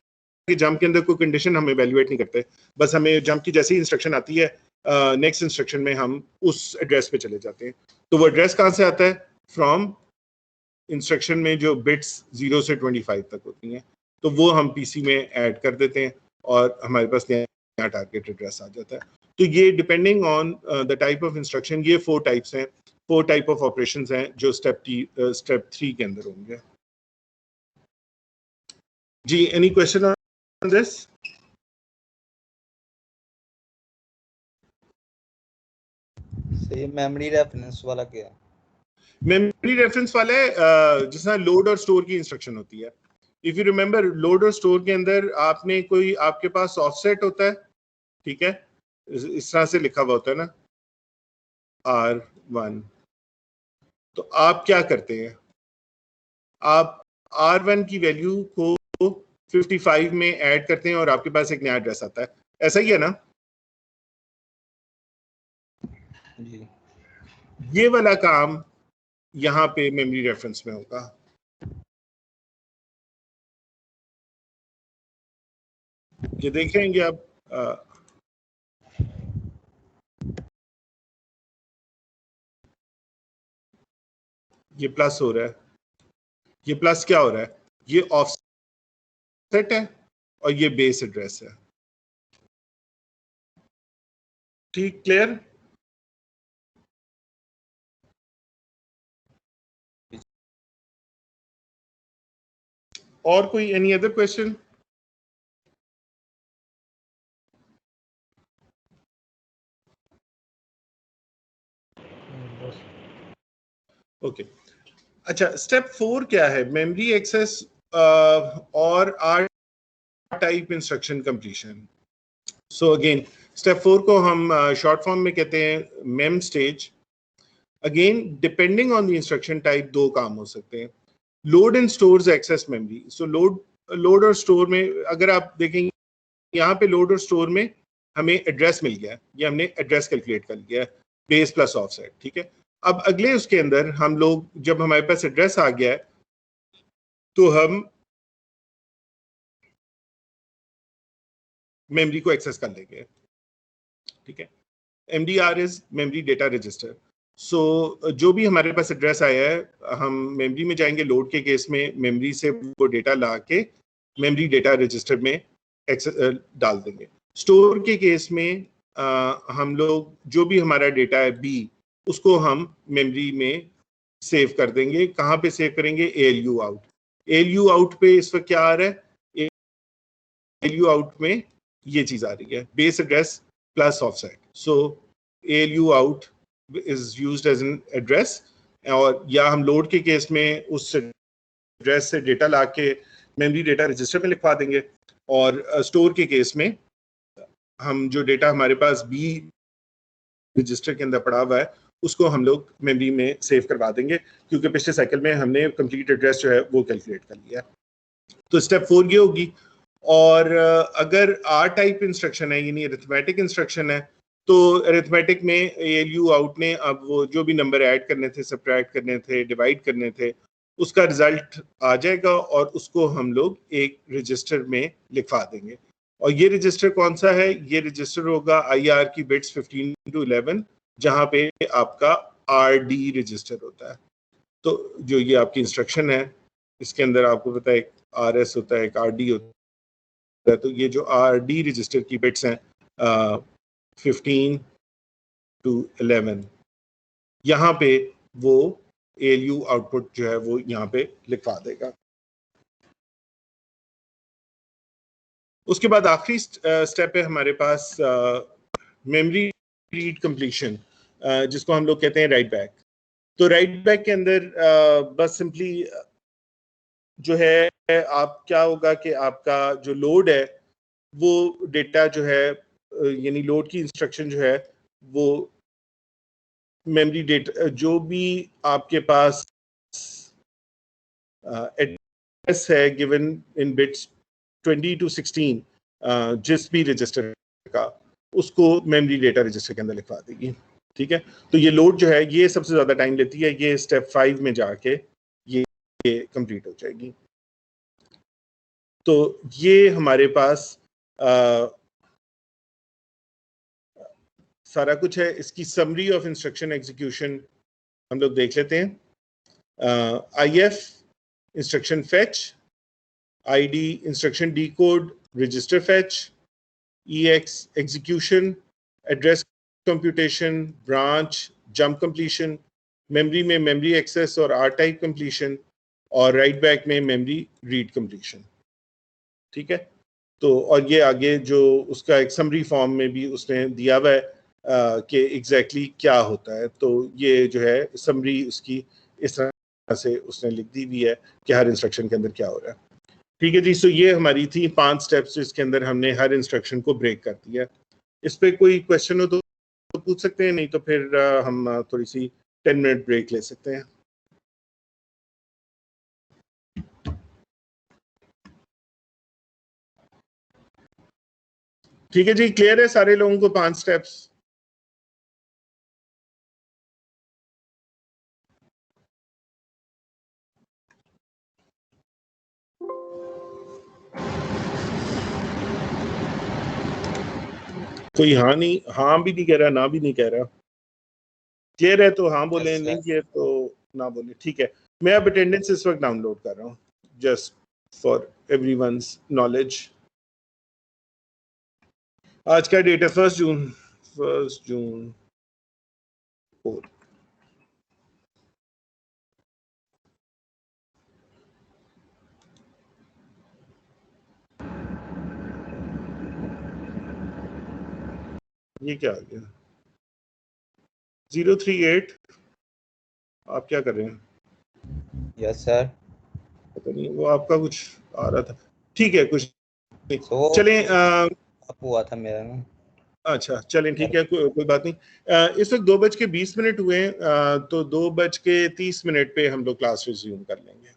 Speaker 1: कि जंप के अंदर कोई कंडीशन हम इवैल्यूएट नहीं करते, बस हमें जंप की जैसी इंस्ट्रक्शन आती है नेक्स्ट इंस्ट्रक्शन में हम उस एड्रेस पे चले जाते हैं. तो वो एड्रेस कहाँ से आता है, फ्रॉम इंस्ट्रक्शन में जो बिट्स 0 से 25 तक होती हैं, तो वो हम PC में ऐड कर देते हैं और हमारे पास नया टारगेट एड्रेस आ जाता है. तो ये depending on the type of instruction, ये 4 टाइप्स हैं, 4 टाइप ऑफ ऑपरेशंस हैं जो स्टेप 3 के अंदर होंगे. जी, any question on this?
Speaker 2: Same memory reference वाला क्या है?
Speaker 1: मेमोरी रेफरेंस वाला है जिस तरह लोड और स्टोर की इंस्ट्रक्शन होती है. इफ यू रिमेंबर, लोड और स्टोर के अंदर आपने कोई, आपके पास ऑफसेट होता है, ठीक है, इस तरह से लिखा हुआ होता है ना, R1. तो आप क्या करते हैं, आप R1 की वैल्यू को 55 में ऐड करते हैं और आपके पास एक नया एड्रेस आता है. ऐसा ही है ना?
Speaker 2: जी.
Speaker 1: ये वाला काम यहाँ पे मेमोरी रेफरेंस में होगा. ये देखेंगे आप, ये प्लस हो रहा है, ये प्लस क्या हो रहा है, ये ऑफसेट है और ये बेस एड्रेस है. ठीक, क्लियर? और कोई एनी अदर क्वेश्चन? ओके. अच्छा, स्टेप 4 क्या है, मेमोरी एक्सेस और R type instruction completion. So again step 4 को हम शॉर्ट फॉर्म में कहते हैं mem stage. Again depending on the instruction type दो काम हो सकते हैं. Load and stores access memory. So load और स्टोर में अगर आप देखेंगे यहाँ पे लोड और स्टोर में हमें एड्रेस मिल गया, ये हमने एड्रेस कैलकुलेट कर लिया, बेस प्लस ऑफसेट, ठीक है. अब अगले उसके अंदर हम लोग, जब हमारे पास एड्रेस आ गया है तो हम मेमोरी को एक्सेस कर लेंगे, ठीक है. MDR is memory data register. So जो भी हमारे पास एड्रेस आया है हम मेमोरी में जाएंगे, लोड के केस में मेमोरी से वो डेटा ला के मेमोरी डेटा रजिस्टर में डाल देंगे. स्टोर के केस में हम लोग जो भी हमारा डेटा है B, उसको हम मेमोरी में सेव कर देंगे. कहाँ पे सेव करेंगे, ALU आउट. ALU आउट पे इस वक्त क्या आ रहा है, ALU आउट में ये चीज आ रही है, base address plus offset. So ALU out is used as an address, और या हम लोड के केस में उस एड्रेस से डेटा ला के मेमोरी डेटा रजिस्टर में लिखवा देंगे, और स्टोर के केस में हम जो डेटा हमारे पास B रजिस्टर के अंदर पड़ा हुआ है उसको हम लोग मेमोरी में सेव करवा देंगे, क्योंकि पिछले साइकिल में हमने कंप्लीट एड्रेस जो है वो कैलकुलेट कर लिया. तो स्टेप 4 ये होगी. और अगर R टाइप इंस्ट्रक्शन है, यानी अरिथमेटिक इंस्ट्रक्शन है, तो अरिथमेटिक में ALU आउट ने अब वो जो भी नंबर ऐड करने थे, सब्ट्रैक्ट करने थे, डिवाइड करने थे, उसका रिजल्ट आ जाएगा और उसको हम लोग एक रजिस्टर में लिखवा देंगे. और ये रजिस्टर कौन सा है, ये रजिस्टर होगा IR की बिट्स 15 to 11, जहाँ पे आपका RD रजिस्टर होता है. तो जो ये आपकी इंस्ट्रक्शन है इसके अंदर आपको पता है एक RS होता है, एक RD होता है। तो ये जो RD रजिस्टर की बिट्स हैं 15 to 11, यहाँ पे वो ALU आउटपुट जो है वो यहाँ पे लिखवा देगा। उसके बाद आखिरी स्टेप है हमारे पास मेमोरी रीड कंप्लीशन, जिसको हम लोग कहते हैं राइट बैक। तो राइट बैक के अंदर बस सिंपली जो है आप क्या होगा कि आपका जो लोड है वो डेटा जो है यानी लोड की इंस्ट्रक्शन जो है वो मेमोरी डेटा जो भी आपके पास एड्रेस है गिवन इन बिट्स 20 to 16 जिस भी रजिस्टर का, उसको मेमोरी डेटा रजिस्टर के अंदर लिखवा देगी। ठीक है, तो ये लोड जो है ये सबसे ज्यादा टाइम लेती है, ये स्टेप 5 में जाके ये कंप्लीट हो जाएगी। तो ये हमारे पास सारा कुछ है। इसकी समरी ऑफ इंस्ट्रक्शन एग्जीक्यूशन हम लोग देख लेते हैं। IF instruction fetch, ID instruction decode, register fetch, EX execution, address computation, branch, jump completion, memory में मेमोरी एक्सेस और R टाइप कंप्लीशन, और राइट बैक में मेमोरी रीड कंप्लीशन। ठीक है, तो और ये आगे जो उसका एक समरी फॉर्म में भी उसने दिया हुआ है कि एग्जैक्टली क्या होता है। तो ये जो है समरी उसकी इस तरह से उसने लिख दी हुई है कि हर इंस्ट्रक्शन के अंदर क्या हो रहा है। ठीक है जी, सो ये हमारी थी 5 स्टेप्स जिसके अंदर हमने हर इंस्ट्रक्शन को ब्रेक कर दिया। इस पे कोई क्वेश्चन हो तो पूछ सकते हैं, नहीं तो फिर हम थोड़ी सी 10 मिनट ब्रेक ले सकते हैं। ठीक है जी, क्लियर है सारे लोगों को 5 स्टेप्स? कोई हाँ नहीं, हाँ भी नहीं कह रहा, ना भी नहीं कह रहा। क्लियर है तो हाँ बोले, नहीं क्लियर तो ना बोले। ठीक है, मैं अब अटेंडेंस इस वक्त डाउनलोड कर रहा हूँ जस्ट फॉर एवरीवन्स नॉलेज। आज का डेट है 1 जून, 1 जून 4। ये क्या आ गया 038? आप क्या कर रहे हैं?
Speaker 2: Yes sir.
Speaker 1: पता नहीं, वो आपका कुछ आ रहा था। ठीक है, कुछ नहीं।
Speaker 2: तो
Speaker 1: चलें
Speaker 2: आप हुआ था मेरा ना।
Speaker 1: अच्छा चलें, ठीक है, कोई बात नहीं। इस वक्त 2:20 हुए हैं, तो 2:30 पे हम लोग क्लास रिज्यूम कर लेंगे।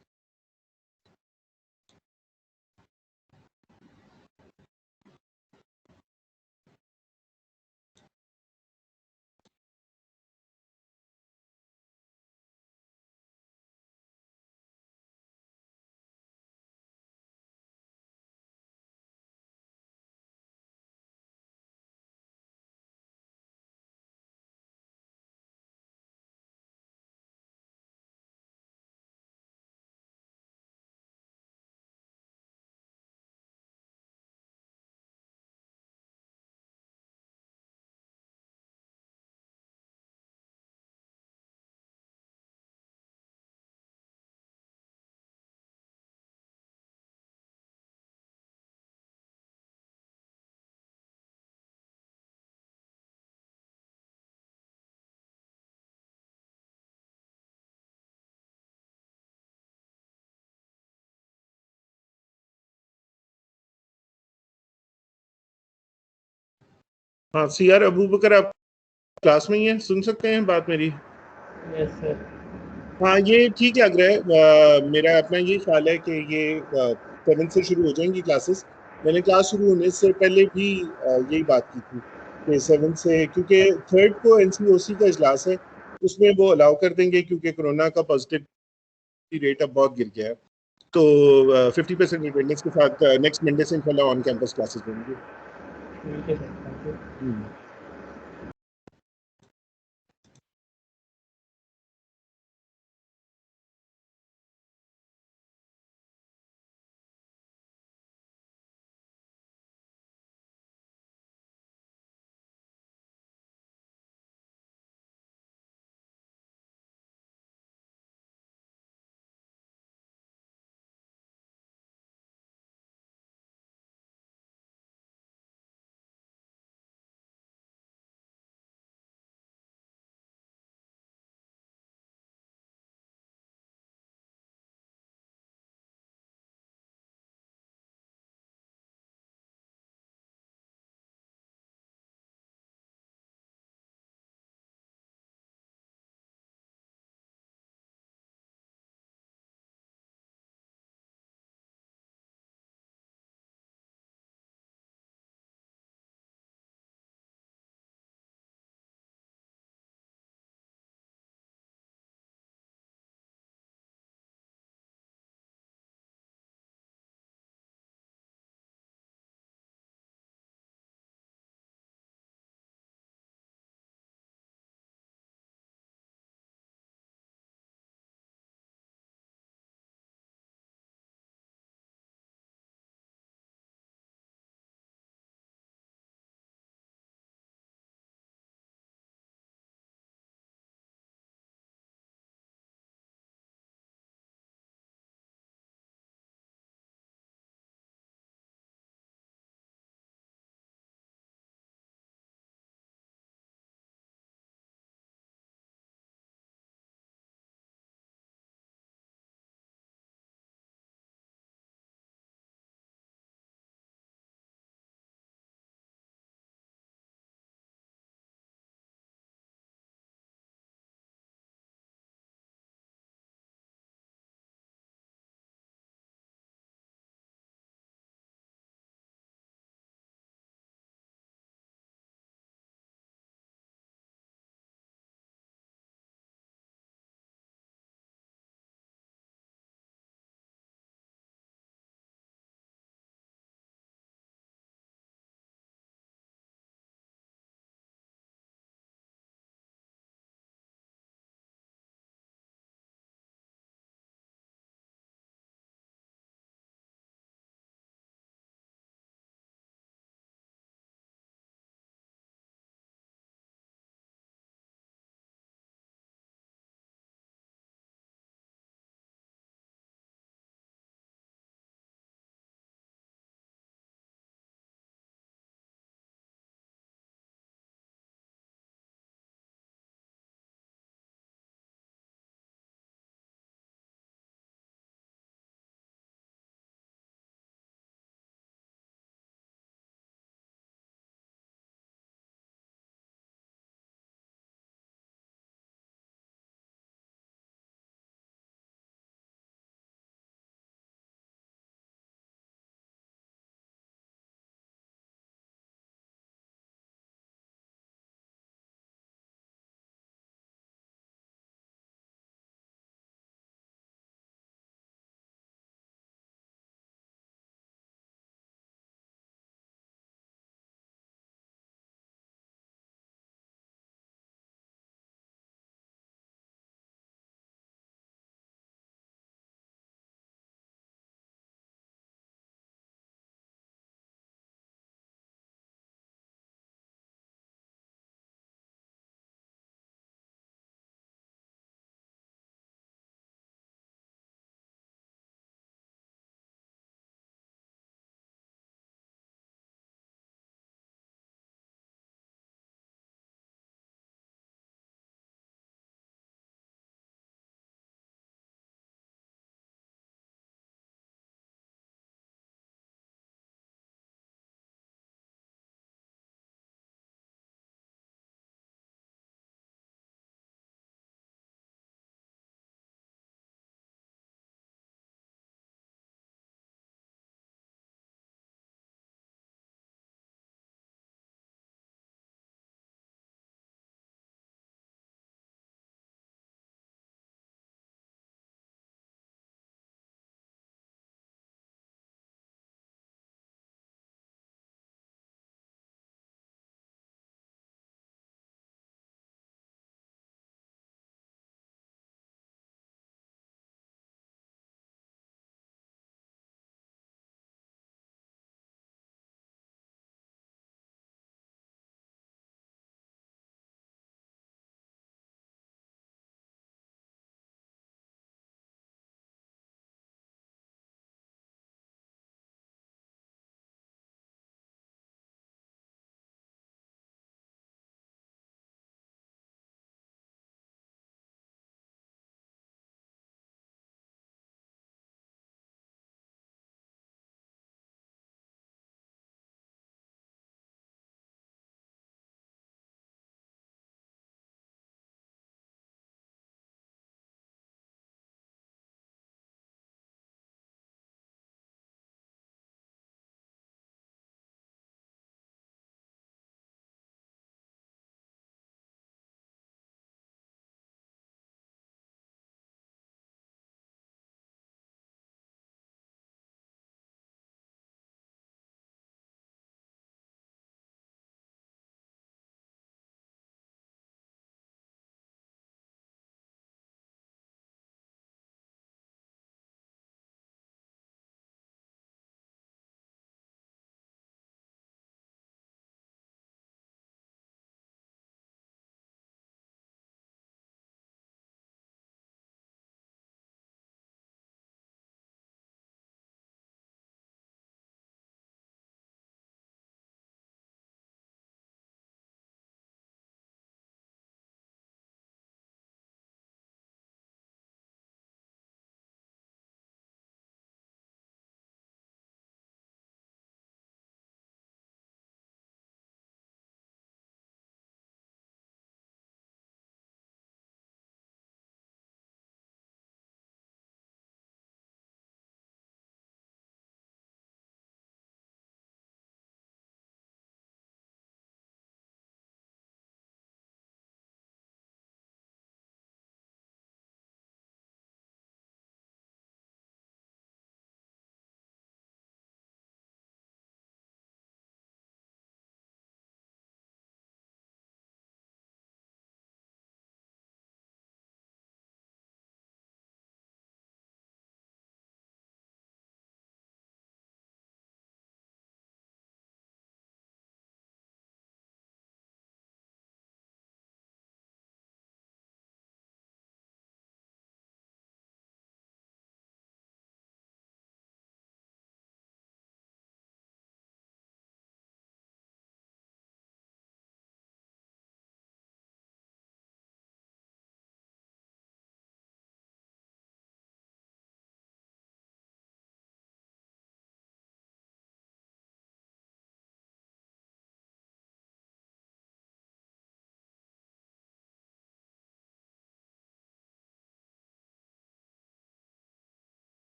Speaker 1: हाँ CR अबू बकर, आप क्लास में ही हैं, सुन सकते हैं बात मेरी?
Speaker 4: Yes sir.
Speaker 1: हाँ ये ठीक लग रहा है। मेरा अपना ये ख्याल है कि ये 7 से शुरू हो जाएंगी क्लासेस। मैंने क्लास शुरू होने से पहले भी यही बात की थी कि 7 से, क्योंकि 3rd को NCOC का इजलास है, उसमें वो अलाउ कर देंगे क्योंकि कोरोना का पॉजिटिव रेट अब बहुत गिर गया है। तो 50% अटेंडेंस के साथ नेक्स्ट मंडे से इंशाल्लाह ऑन कैंपस क्लासेस होंगी।
Speaker 4: ठीक है सर, थैंक यू।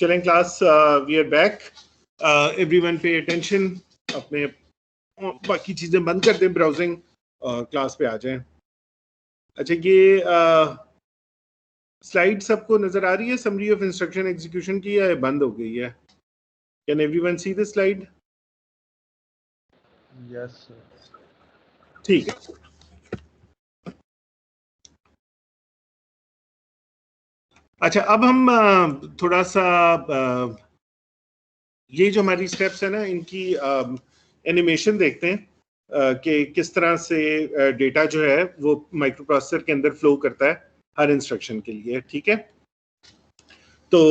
Speaker 1: चलें class, we are back, everyone pay attention, अपने बाकी चीजें बंद कर दें, ब्राउजिंग, और क्लास पे आ जाएं। अच्छा, ये स्लाइड सबको नजर आ रही है समरी ऑफ इंस्ट्रक्शन एग्जीक्यूशन की, या बंद हो गई है? Can everyone see the slide?
Speaker 4: Yes
Speaker 1: ठीक है। अच्छा, अब हम थोड़ा सा ये जो हमारी स्टेप्स है ना, इनकी एनिमेशन देखते हैं कि किस तरह से डेटा जो है वो माइक्रो प्रोसेसर के अंदर फ्लो करता है हर इंस्ट्रक्शन के लिए। ठीक है, तो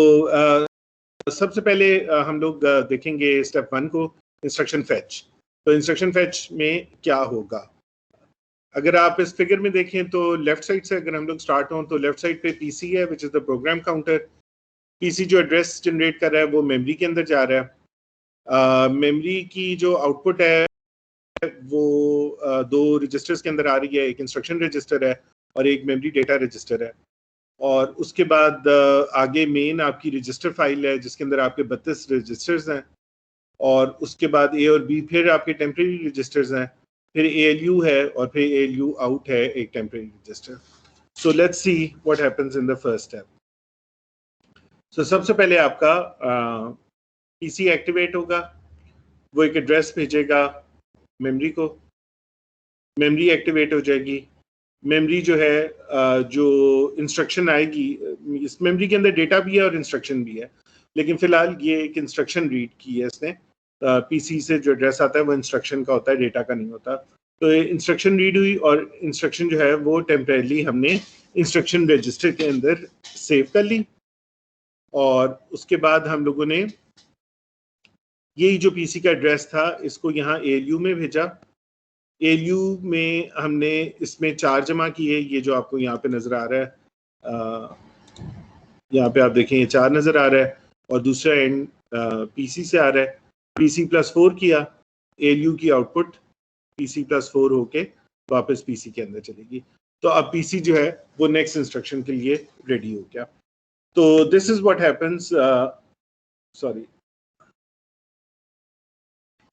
Speaker 1: सबसे पहले हम लोग देखेंगे स्टेप 1 को, इंस्ट्रक्शन फैच। तो इंस्ट्रक्शन फैच में क्या होगा, अगर आप इस फिगर में देखें तो लेफ्ट साइड से अगर हम लोग स्टार्ट हों तो लेफ्ट साइड पे पीसी है, which is the program counter. PC जो एड्रेस जनरेट कर रहा है वो मेमोरी के अंदर जा रहा है। मेमोरी की जो आउटपुट है वो दो रजिस्टर्स के अंदर आ रही है, एक इंस्ट्रक्शन रजिस्टर है और एक मेमोरी डेटा रजिस्टर है। और उसके बाद आगे मेन आपकी रजिस्टर फाइल है जिसके अंदर आपके 32 रजिस्टर्स हैं, और उसके बाद ए और बी फिर आपके टेम्परेरी रजिस्टर्स हैं, फिर ALU है और फिर ALU आउट है एक temporary register. So let's see what happens in the first step. So सबसे पहले आपका पीसी एक्टिवेट होगा, वो एक एड्रेस भेजेगा मेमोरी को, मेमोरी एक्टिवेट हो जाएगी। मेमोरी जो है जो इंस्ट्रक्शन आएगी, इस मेमोरी के अंदर डेटा भी है और इंस्ट्रक्शन भी है, लेकिन फिलहाल ये एक इंस्ट्रक्शन रीड की है इसने। पीसी से जो एड्रेस आता है वो इंस्ट्रक्शन का होता है, डेटा का नहीं होता। तो ये इंस्ट्रक्शन रीड हुई और इंस्ट्रक्शन जो है वो टेम्परेली हमने इंस्ट्रक्शन रजिस्टर के अंदर सेव कर ली, और उसके बाद हम लोगों ने यही जो पीसी का एड्रेस था इसको यहाँ ALU में भेजा। ALU में हमने इसमें 4 जमा किए, ये जो आपको यहाँ पे नजर आ रहा है, यहाँ पे आप देखें ये 4 नजर आ रहा है, और दूसरा एंड पीसी से आ रहा है। PC +4 किया, ALU की आउटपुट PC +4 होके वापस PC के अंदर चलेगी। तो अब PC जो है वो नेक्स्ट इंस्ट्रक्शन के लिए रेडी हो गया। तो this is what happens,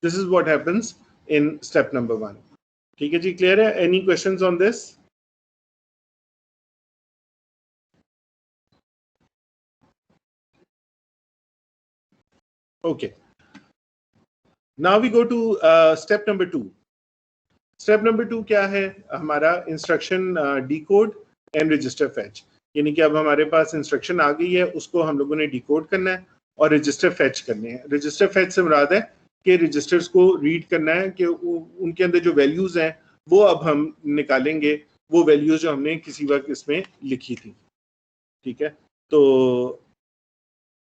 Speaker 1: this is what happens in step number 1। ठीक है जी, क्लियर है? Any questions on this? Okay, now we go to step number 2। Step number 2 क्या है हमारा? Instruction decode and register fetch. यानी कि अब हमारे पास इंस्ट्रक्शन आ गई है, उसको हम लोगों ने डिकोड करना है और रजिस्टर फैच करने हैं। रजिस्टर फैच से मुराद है कि रजिस्टर्स को रीड करना है कि उनके अंदर जो वैल्यूज हैं वो अब हम निकालेंगे, वो वैल्यूज जो हमने किसी वक्त इसमें लिखी थी। ठीक है, तो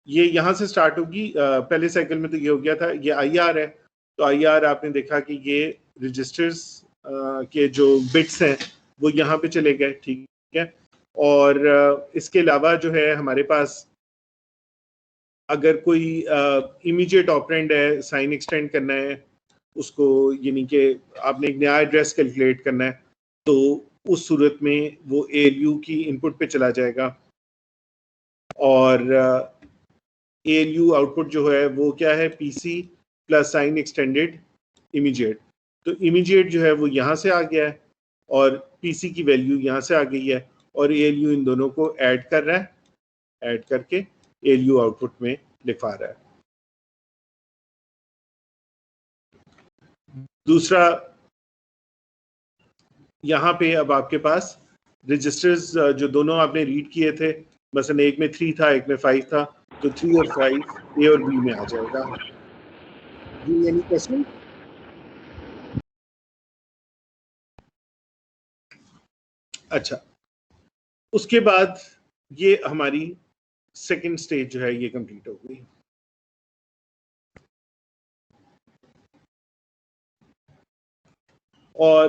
Speaker 1: ये यहाँ से स्टार्ट होगी। पहले साइकिल में तो ये हो गया था, ये IR है, तो IR आपने देखा कि ये रजिस्टर्स के जो बिट्स हैं वो यहाँ पे चले गए। ठीक है, और इसके अलावा जो है हमारे पास अगर कोई इमीडिएट ऑपरेंड है, साइन एक्सटेंड करना है उसको, यानी कि आपने एक नया एड्रेस कैलकुलेट करना है, तो उस सूरत में वो ALU की इनपुट पे चला जाएगा, और ALU आउटपुट जो है वो क्या है? PC + sign extended immediate. तो इमीडिएट जो है वो यहाँ से आ गया है और PC की वैल्यू यहाँ से आ गई है, और ALU इन दोनों को ऐड कर रहा है, ऐड करके ALU आउटपुट में लिखवा रहा है। दूसरा, यहाँ पे अब आपके पास रजिस्टर्स जो दोनों आपने रीड किए थे, मसलन एक में 3 था एक में 5 था, तो 3 और 5 A और B में आ जाएगा। Any question? अच्छा, उसके बाद ये हमारी सेकंड स्टेज जो है ये कंप्लीट हो गई। और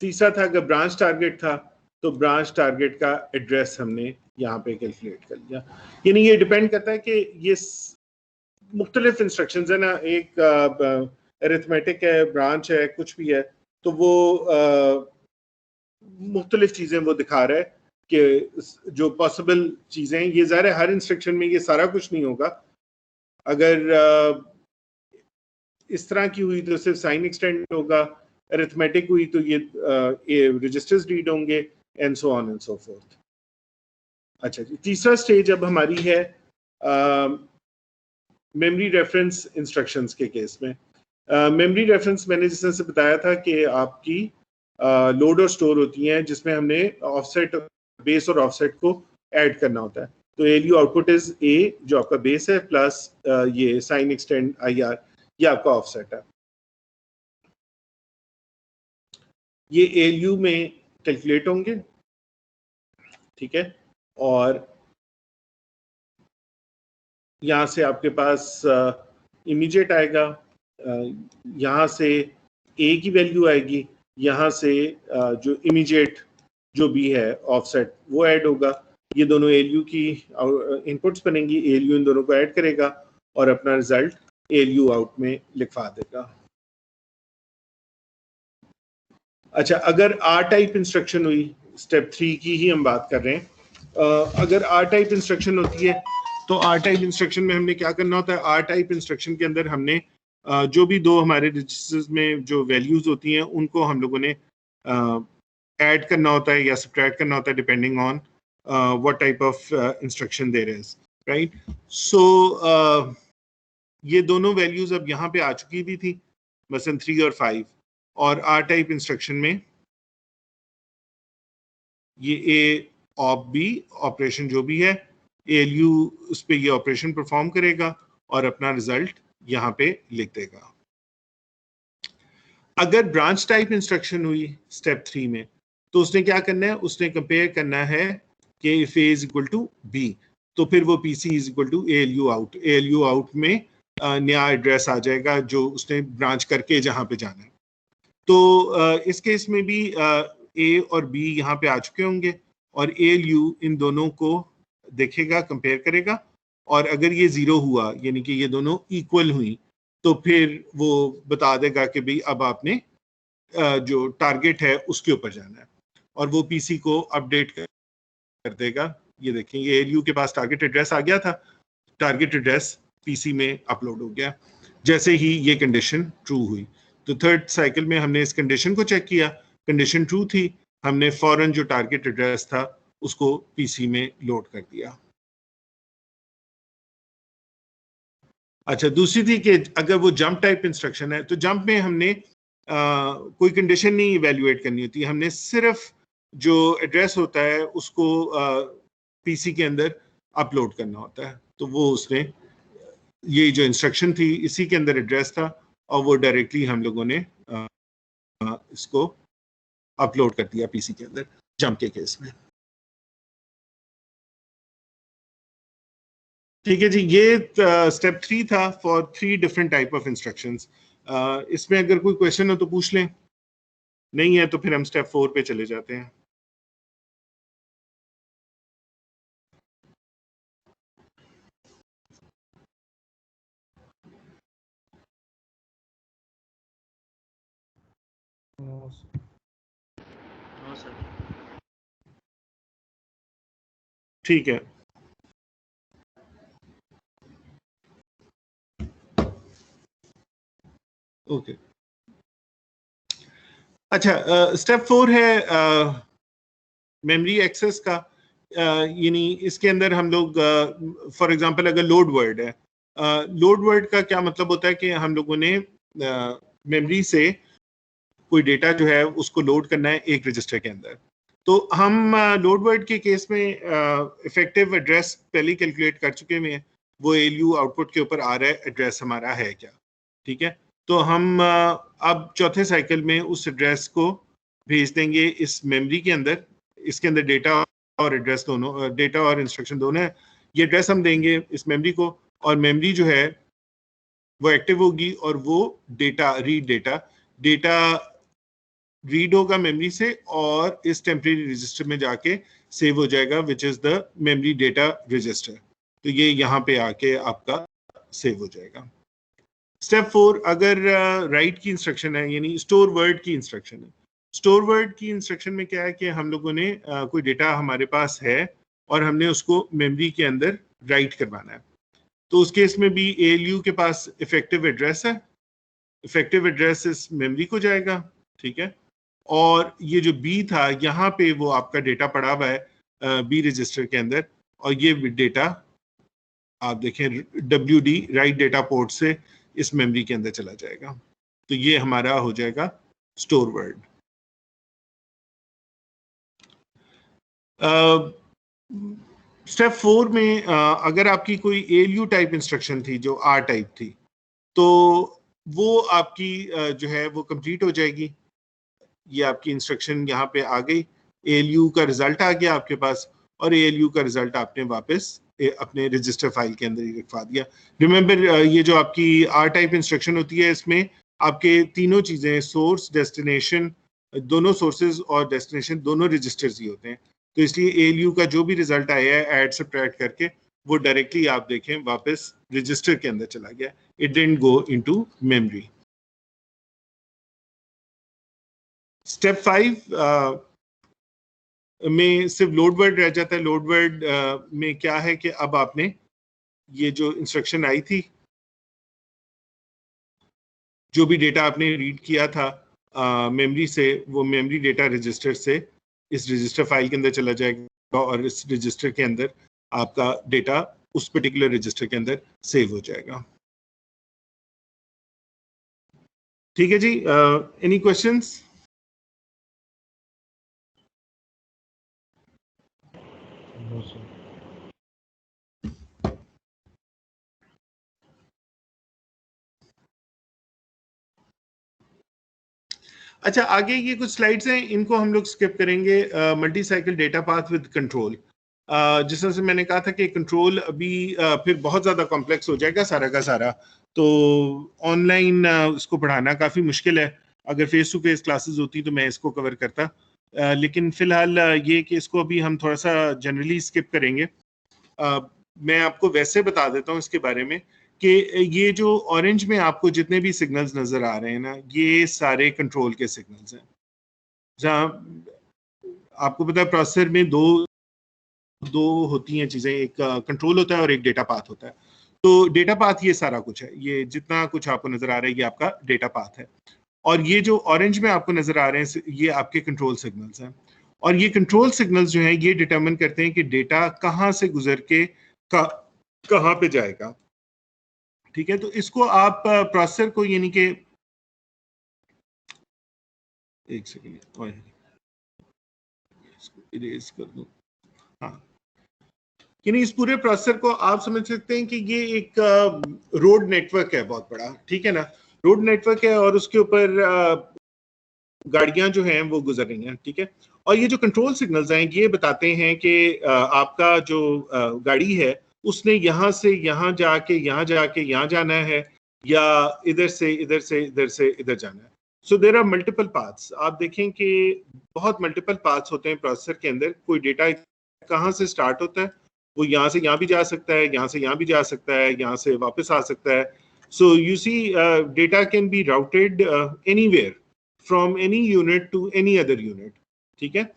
Speaker 1: तीसरा था, अगर ब्रांच टारगेट था तो ब्रांच टारगेट का एड्रेस हमने यहाँ पे कैलकुलेट कर लिया। यानी ये डिपेंड करता है कि ये मुख्तलिफ इंस्ट्रक्शंस है ना, एक अरिथमेटिक है, ब्रांच है, कुछ भी है, तो वो मुख्तलिफ चीज़ें वो दिखा रहा है कि जो पॉसिबल चीज़ें, ये ज़ाहिर है हर इंस्ट्रक्शन में ये सारा कुछ नहीं होगा, अगर इस तरह की हुई तो सिर्फ साइन एक्सटेंड होगा, अरिथमेटिक हुई तो ये रजिस्टर्स रीड होंगे, and so on and so fourth. अच्छा जी, तीसरा स्टेज अब हमारी है मेमोरी रेफरेंस इंस्ट्रक्शंस के केस में। मेमोरी रेफरेंस मैंने जिस तरह से बताया था कि आपकी लोड और स्टोर होती हैं, जिसमें हमने ऑफसेट, बेस और ऑफसेट को ऐड करना होता है। तो एलयू आउटपुट इज ए, जो आपका बेस है, प्लस ये साइन एक्सटेंड आईआर, ये आपका ऑफसेट है। ये एलयू में कैलकुलेट होंगे, ठीक है, और यहाँ से आपके पास इमीडिएट आएगा, यहाँ से ए की वैल्यू आएगी, यहाँ से जो इमीडिएट जो भी है ऑफसेट वो ऐड होगा। ये दोनों एलयू की इनपुट्स बनेंगी, एलयू इन दोनों को ऐड करेगा और अपना रिजल्ट एलयू आउट में लिखवा देगा। अच्छा, अगर आर टाइप इंस्ट्रक्शन हुई, स्टेप 3 की ही हम बात कर रहे हैं, अगर आर टाइप इंस्ट्रक्शन होती है तो आर टाइप इंस्ट्रक्शन में हमने क्या करना होता है? आर टाइप इंस्ट्रक्शन के अंदर हमने जो भी दो हमारे रजिस्टर्स में जो वैल्यूज होती हैं उनको हम लोगों ने ऐड करना होता है या सब्ट्रैक्ट करना होता है, depending on what type of instruction there is, right. So ये दोनों वैल्यूज अब यहाँ पे आ चुकी भी थी, मसलन 3 और 5, और आर टाइप इंस्ट्रक्शन में ये ए ऑप बी ऑपरेशन जो भी है, एलयू उस पे ये ऑपरेशन परफॉर्म करेगा और अपना रिजल्ट यहाँ पे लिख देगा। अगर ब्रांच टाइप इंस्ट्रक्शन हुई स्टेप 3 में, तो उसने क्या करना है? उसने कंपेयर करना है कि if A is equal to B, तो फिर वो PC is equal to ALU out. ALU out में नया एड्रेस आ जाएगा जो उसने ब्रांच करके जहाँ पे जाना है। तो इस केस में भी ए और बी यहाँ पे आ चुके होंगे और एलयू इन दोनों को देखेगा, कंपेयर करेगा, और अगर ये 0 हुआ, यानी कि ये दोनों इक्वल हुई, तो फिर वो बता देगा कि भाई अब आपने जो टारगेट है उसके ऊपर जाना है, और वो पीसी को अपडेट कर देगा। ये देखें, ये एलयू के पास टारगेट एड्रेस आ गया था, टारगेट एड्रेस पीसी में अपलोड हो गया जैसे ही ये कंडीशन ट्रू हुई। तो थर्ड साइकिल में हमने इस कंडीशन को चेक किया, कंडीशन ट्रू थी, हमने फौरन जो टारगेट एड्रेस था उसको पीसी में लोड कर दिया। अच्छा, दूसरी थी कि अगर वो जंप टाइप इंस्ट्रक्शन है, तो जंप में हमने कोई कंडीशन नहीं इवेल्युएट करनी होती, हमने सिर्फ जो एड्रेस होता है उसको पीसी के अंदर अपलोड करना होता है। तो वो उसने, ये जो इंस्ट्रक्शन थी इसी के अंदर एड्रेस था और वो डायरेक्टली हम लोगों ने इसको अपलोड कर दिया पीसी के अंदर जंप के केस में। ठीक है जी, ये स्टेप 3 था for 3 different type of instructions. इसमें अगर कोई क्वेश्चन हो तो पूछ लें, नहीं है तो फिर हम स्टेप 4 पे चले जाते हैं। ठीक है, ओके। अच्छा, स्टेप 4 है मेमोरी एक्सेस का। यानी इसके अंदर हम लोग फॉर एग्जांपल अगर लोड वर्ड है, लोड वर्ड का क्या मतलब होता है कि हम लोगों ने मेमोरी से कोई डेटा जो है उसको लोड करना है एक रजिस्टर के अंदर। तो हम लोड वर्ड के केस में इफेक्टिव एड्रेस पहले कैलकुलेट कर चुके हैं, वो एलयू आउटपुट के ऊपर आ रहा है, एड्रेस हमारा है क्या, ठीक है। तो हम अब चौथे साइकिल में उस एड्रेस को भेज देंगे इस मेमोरी के अंदर। इसके अंदर डेटा और एड्रेस दोनों, डेटा और इंस्ट्रक्शन दोनों है। ये एड्रेस हम देंगे इस मेमोरी को, और मेमोरी जो है वो एक्टिव होगी और वो डेटा डेटा रीड होगा मेमोरी से और इस टेम्परेरी रजिस्टर में जाके सेव हो जाएगा, which is the memory data register. तो ये यहाँ पे आके आपका सेव हो जाएगा। स्टेप 4, अगर राइट की इंस्ट्रक्शन है, यानी स्टोर वर्ड की इंस्ट्रक्शन है। स्टोर वर्ड की इंस्ट्रक्शन में क्या है कि हम लोगों ने कोई डेटा हमारे पास है और हमने उसको मेमोरी के अंदर राइट करवाना है। तो उस केस में भी ALU के पास इफेक्टिव एड्रेस है, इफेक्टिव एड्रेस इस मेमोरी को जाएगा, ठीक है। और ये जो B था यहाँ पे वो आपका डेटा पड़ा हुआ है B रजिस्टर के अंदर, और ये डेटा आप देखें WD राइट डेटा पोर्ट से इस मेमोरी के अंदर चला जाएगा। तो ये हमारा हो जाएगा स्टोर वर्ड। स्टेप 4 में अगर आपकी कोई ALU टाइप इंस्ट्रक्शन थी जो R टाइप थी, तो वो आपकी जो है वो कंप्लीट हो जाएगी। ये आपकी इंस्ट्रक्शन यहाँ पे आ गई, ALU का रिजल्ट आ गया आपके पास, और ALU का रिजल्ट आपने वापस अपने रजिस्टर फाइल के अंदर ही लिखवा दिया। रिमेंबर ये जो आपकी R टाइप इंस्ट्रक्शन होती है, इसमें आपके तीनों चीजें सोर्स डेस्टिनेशन, दोनों सोर्सेज और डेस्टिनेशन दोनों रजिस्टर्स ही होते हैं। तो इसलिए ALU का जो भी रिजल्ट आया है ऐड सब्ट्रैक्ट करके वो डायरेक्टली आप देखें वापस रजिस्टर के अंदर चला गया, it didn't go into memory. Step 5 में सिर्फ लोड वर्ड रह जाता है। लोड वर्ड में क्या है कि अब आपने ये जो इंस्ट्रक्शन आई थी, जो भी डेटा आपने रीड किया था मेमोरी से, वो मेमोरी डेटा रजिस्टर से इस रजिस्टर फाइल के अंदर चला जाएगा, और इस रजिस्टर के अंदर आपका डेटा उस पर्टिकुलर रजिस्टर के अंदर सेव हो जाएगा। ठीक है जी, एनी क्वेश्चंस?
Speaker 4: No sir.
Speaker 1: अच्छा, आगे ये कुछ स्लाइड्स हैं, इनको हम लोग स्किप करेंगे। Multi cycle data path with control, जिस तरह से मैंने कहा था कि कंट्रोल अभी फिर बहुत ज़्यादा कॉम्प्लेक्स हो जाएगा सारा का सारा, तो ऑनलाइन इसको पढ़ाना काफ़ी मुश्किल है। अगर फेस टू फेस क्लासेस होती तो मैं इसको कवर करता, लेकिन फिलहाल ये कि इसको अभी हम थोड़ा सा जनरली स्किप करेंगे। मैं आपको वैसे बता देता हूँ इसके बारे में कि ये जो ऑरेंज में आपको जितने भी सिग्नल्स नजर आ रहे हैं ना, ये सारे कंट्रोल के सिग्नल्स हैं। जहाँ आपको पता है प्रोसेसर में दो होती हैं चीजें, एक कंट्रोल होता है और एक डेटा पाथ होता है। तो डेटा पाथ ये सारा कुछ है, ये जितना कुछ आपको नजर आ रहा है ये आपका डेटा पाथ है, और ये जो ऑरेंज में आपको नजर आ रहे हैं ये आपके कंट्रोल सिग्नल्स हैं। और ये कंट्रोल सिग्नल्स जो हैं ये डिटरमिन करते हैं कि डेटा कहाँ से गुजर के कहाँ पे जाएगा। ठीक है, तो इसको आप प्रोसेसर को यानी कि एक सेकेंड और इसको इरेज कर दूं, हाँ, यानी इस पूरे प्रोसेसर को आप समझ सकते हैं कि ये एक रोड नेटवर्क है बहुत बड़ा, ठीक है ना। रोड नेटवर्क है और उसके ऊपर गाड़ियां जो हैं वो गुजर रही हैं, ठीक है। और ये जो कंट्रोल सिग्नल्स हैं ये बताते हैं कि आपका जो गाड़ी है उसने यहाँ से यहाँ जाके यहाँ जाना है, या इधर से इधर से इधर से इधर जाना है। So there are multiple paths. आप देखें कि बहुत मल्टीपल पाथ्स होते हैं प्रोसेसर के अंदर। कोई डेटा कहाँ से स्टार्ट होता है, वो यहाँ से यहाँ भी जा सकता है, यहाँ से यहाँ भी जा सकता है, यहाँ से वापस आ सकता है। So you see data can be routed anywhere from any unit to any other unit, ठीक है।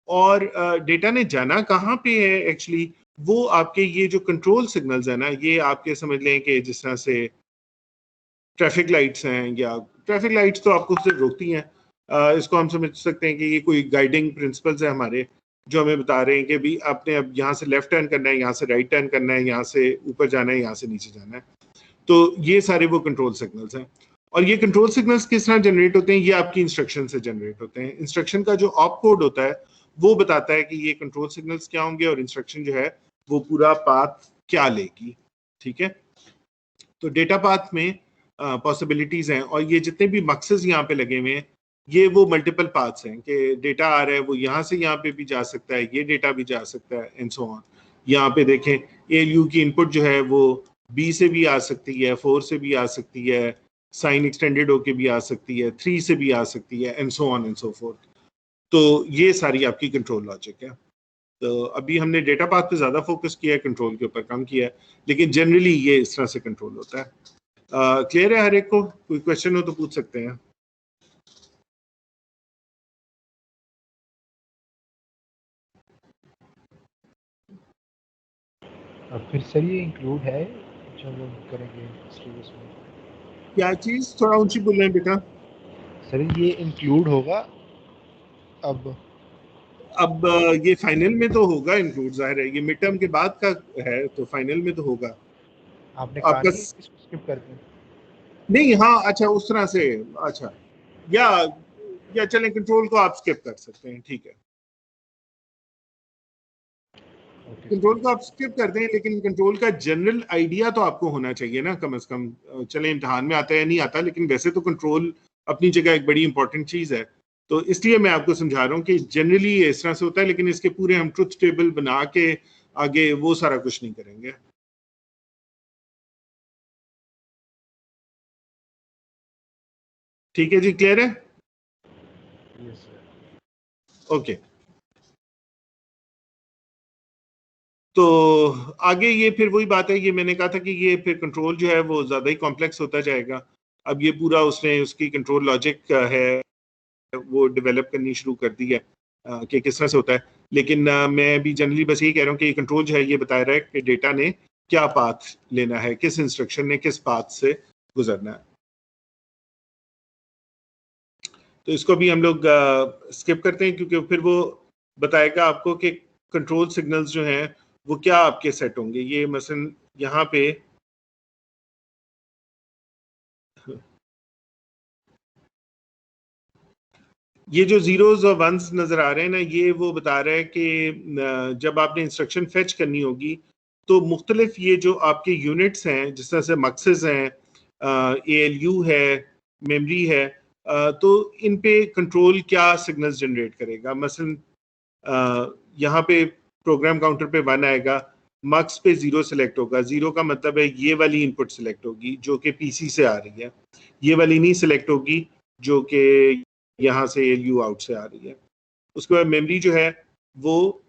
Speaker 1: और डेटा ने जाना कहाँ पे है एक्चुअली, वो आपके ये जो कंट्रोल सिग्नल्स है ना, ये आपके समझ लें कि जिस तरह से ट्रैफिक लाइट्स हैं, या ट्रैफिक लाइट्स तो आपको सिर्फ रोकती हैं, इसको हम समझ सकते हैं कि ये कोई गाइडिंग प्रिंसिपल्स है हमारे, जो हमें बता रहे हैं कि भी आपने अब यहाँ से लेफ्ट टर्न करना है, यहाँ से राइट टर्न करना है, यहाँ से ऊपर जाना है, यहाँ से नीचे जाना है। तो ये सारे वो कंट्रोल सिग्नल्स हैं। और ये कंट्रोल सिग्नल्स किस तरह जनरेट होते हैं, ये आपकी इंस्ट्रक्शन से जनरेट होते हैं। इंस्ट्रक्शन का जो ऑप कोड होता है वो बताता है कि ये कंट्रोल सिग्नल्स क्या होंगे, और इंस्ट्रक्शन जो है वो पूरा पाथ क्या लेगी, ठीक है। तो डेटा पाथ में पॉसिबिलिटीज हैं, और ये जितने भी मकसद यहाँ पे लगे हुए हैं ये वो मल्टीपल पाथ्स हैं कि डेटा आ रहा है वो यहाँ से यहाँ पे भी जा सकता है, ये डेटा भी जा सकता है, एंड सो ऑन। यहाँ पे देखें ALU की इनपुट जो है वो B से भी आ सकती है, 4 से भी आ सकती है, साइन एक्सटेंडेड होके भी आ सकती है, 3 से भी आ सकती है, and so on and so fourth. तो ये सारी आपकी कंट्रोल लॉजिक है। तो अभी हमने डेटा पाथ पे ज्यादा फोकस किया है, कंट्रोल के ऊपर कम किया है, लेकिन जनरली ये इस तरह से कंट्रोल होता है। क्लियर है हर एक को? कोई क्वेश्चन हो तो पूछ सकते हैं।
Speaker 4: फिर सर ये इंक्लूड है कुछ हम लोग करेंगे स्टेजेस में।
Speaker 1: क्या चीज, थोड़ा ऊंची बोल रहे हैं बेटा।
Speaker 4: सर ये इंक्लूड होगा अब?
Speaker 1: अब ये फाइनल में तो होगा इंक्लूड, जाहिर है ये मिड टर्म के बाद का है तो फाइनल में तो होगा।
Speaker 4: आपने कहा
Speaker 1: आपका
Speaker 4: नहीं कि इसको स्किप कर दें?
Speaker 1: नहीं, हाँ अच्छा उस तरह से, अच्छा या चलें कंट्रोल को आप स्किप कर सकते हैं, ठीक है
Speaker 4: ओके
Speaker 1: कंट्रोल को आप स्किप कर दें, लेकिन कंट्रोल का जनरल आइडिया तो आपको होना चाहिए ना कम से कम। चले इम्तिहान में आता है या नहीं आता, लेकिन वैसे तो कंट्रोल अपनी जगह एक बड़ी इंपॉर्टेंट चीज है। तो इसलिए मैं आपको समझा रहा हूँ कि जनरली इस तरह से होता है, लेकिन इसके पूरे हम ट्रुथ टेबल बना के आगे वो सारा कुछ नहीं करेंगे। ठीक है जी, क्लियर है?
Speaker 4: Yes sir.
Speaker 1: ओके, तो आगे ये फिर वही बात है, ये मैंने कहा था कि ये फिर कंट्रोल जो है वो ज्यादा ही कॉम्प्लेक्स होता जाएगा। अब ये पूरा उसने उसकी कंट्रोल लॉजिक है वो डेवलप करनी शुरू कर दी है कि किस तरह से होता है। लेकिन मैं भी जनरली बस यही कह रहा हूँ कि ये कंट्रोल जो है ये बता रहा है कि डेटा ने क्या पाथ लेना है, किस इंस्ट्रक्शन ने किस पाथ से गुजरना है। तो इसको भी हम लोग स्किप करते हैं, क्योंकि फिर वो बताएगा आपको कि कंट्रोल सिग्नल्स जो हैं वो क्या आपके सेट होंगे। ये मसलन यहाँ पे ये जो जीरोस और वंस नजर आ रहे हैं ना, ये वो बता रहा है कि जब आपने इंस्ट्रक्शन फेच करनी होगी तो मुख्तलिफ ये जो आपके यूनिट्स हैं, जिस तरह से मक्सेस हैं, ALU है, मेमोरी है, तो इन पे कंट्रोल क्या सिग्नल्स जनरेट करेगा। मसलन यहाँ पे प्रोग्राम काउंटर पे 1 आएगा, मक्स पे 0 सेलेक्ट होगा। 0 का मतलब है ये वाली इनपुट सेलेक्ट होगी जो कि PC से आ रही है, ये वाली नहीं सेलेक्ट होगी जो कि यहाँ से ALU आउट से आ रही है। उसके बाद मेमोरी जो है वो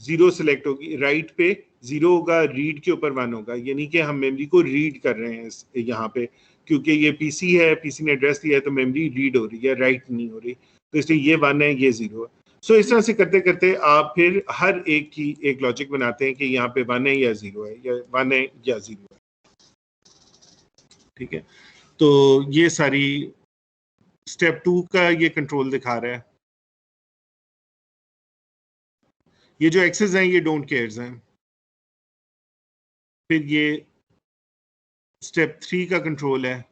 Speaker 1: 0 सेलेक्ट होगी, राइट पे 0 होगा, रीड के ऊपर 1 होगा, यानी कि हम मेमोरी को रीड कर रहे हैं यहाँ पे, क्योंकि ये PC है, PC ने एड्रेस दिया है तो मेमोरी रीड हो रही है, राइट नहीं हो रही, तो इसलिए ये 1 है, ये 0 है। सो इस तरह से करते करते आप फिर हर एक की एक लॉजिक बनाते हैं कि यहाँ पे 1 है या 0 है, या 1 है या 0 है। ठीक है, तो ये सारी स्टेप 2 का ये कंट्रोल दिखा रहा है। ये जो एक्सेस हैं ये डोंट केयर्स हैं। फिर ये स्टेप 3 का कंट्रोल है।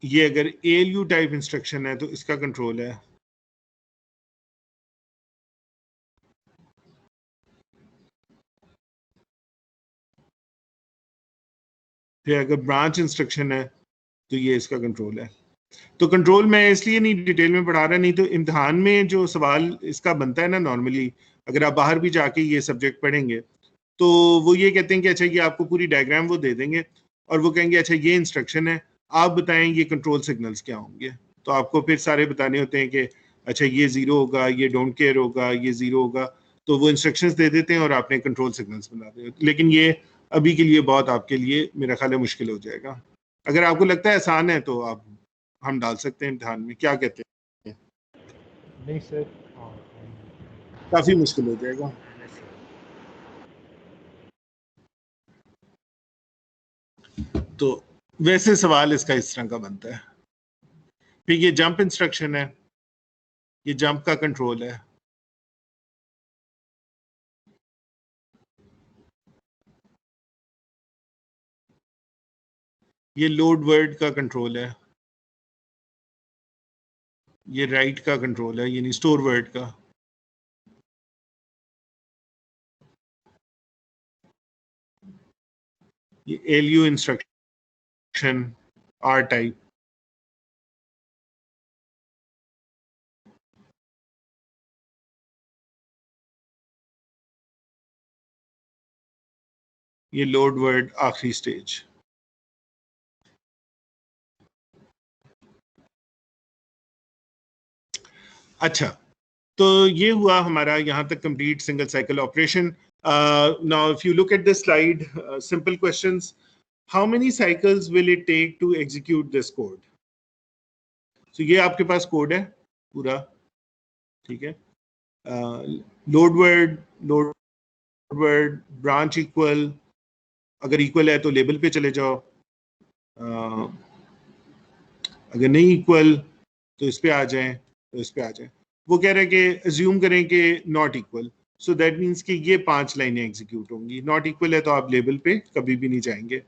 Speaker 1: ये अगर ALU टाइप इंस्ट्रक्शन है तो इसका कंट्रोल है। फिर अगर ब्रांच इंस्ट्रक्शन है तो ये इसका कंट्रोल है। तो कंट्रोल मैं इसलिए नहीं डिटेल में पढ़ा रहा, नहीं तो इम्तिहान में जो सवाल इसका बनता है ना, नॉर्मली अगर आप बाहर भी जाके ये सब्जेक्ट पढ़ेंगे तो वो ये कहते हैं कि अच्छा ये आपको पूरी डायग्राम वो दे देंगे और वो कहेंगे अच्छा ये इंस्ट्रक्शन है, आप बताएं ये कंट्रोल सिग्नल्स क्या होंगे। तो आपको फिर सारे बताने होते हैं कि अच्छा ये 0 होगा, ये डोंट केयर होगा, ये 0 होगा, तो वो इंस्ट्रक्शंस दे देते हैं और आपने कंट्रोल सिग्नल्स बना दिए। लेकिन ये अभी के लिए बहुत आपके लिए मेरा ख्याल है मुश्किल हो जाएगा। अगर आपको लगता है आसान है तो आप हम डाल सकते हैं इम्तिहान में, क्या कहते हैं?
Speaker 4: नहीं सर,
Speaker 1: काफी मुश्किल हो जाएगा। तो वैसे सवाल इसका इस तरह का बनता है। फिर ये जंप इंस्ट्रक्शन है, ये जंप का कंट्रोल है। ये लोड वर्ड का कंट्रोल है। ये राइट का कंट्रोल है, यानी स्टोर वर्ड का। ये ALU इंस्ट्रक्शन R टाइप। ये लोड वर्ड आखिरी स्टेज। अच्छा, तो ये हुआ हमारा यहाँ तक complete single cycle operation. Now if you look at this slide, simple questions, how many cycles will it take to execute this code? तो ये आपके पास कोड है पूरा, ठीक है। लोड वर्ड ब्रांच इक्वल, अगर इक्वल है तो लेबल पे चले जाओ, अगर नहीं इक्वल तो इस पे आ जाएं, तो इस पे आ जाएं। वो कह रहे हैं कि अज्यूम करें कि not equal, so that means कि ये 5 लाइनें एग्जीक्यूट होंगी। नॉट इक्वल है तो आप लेबल पे कभी भी नहीं जाएंगे।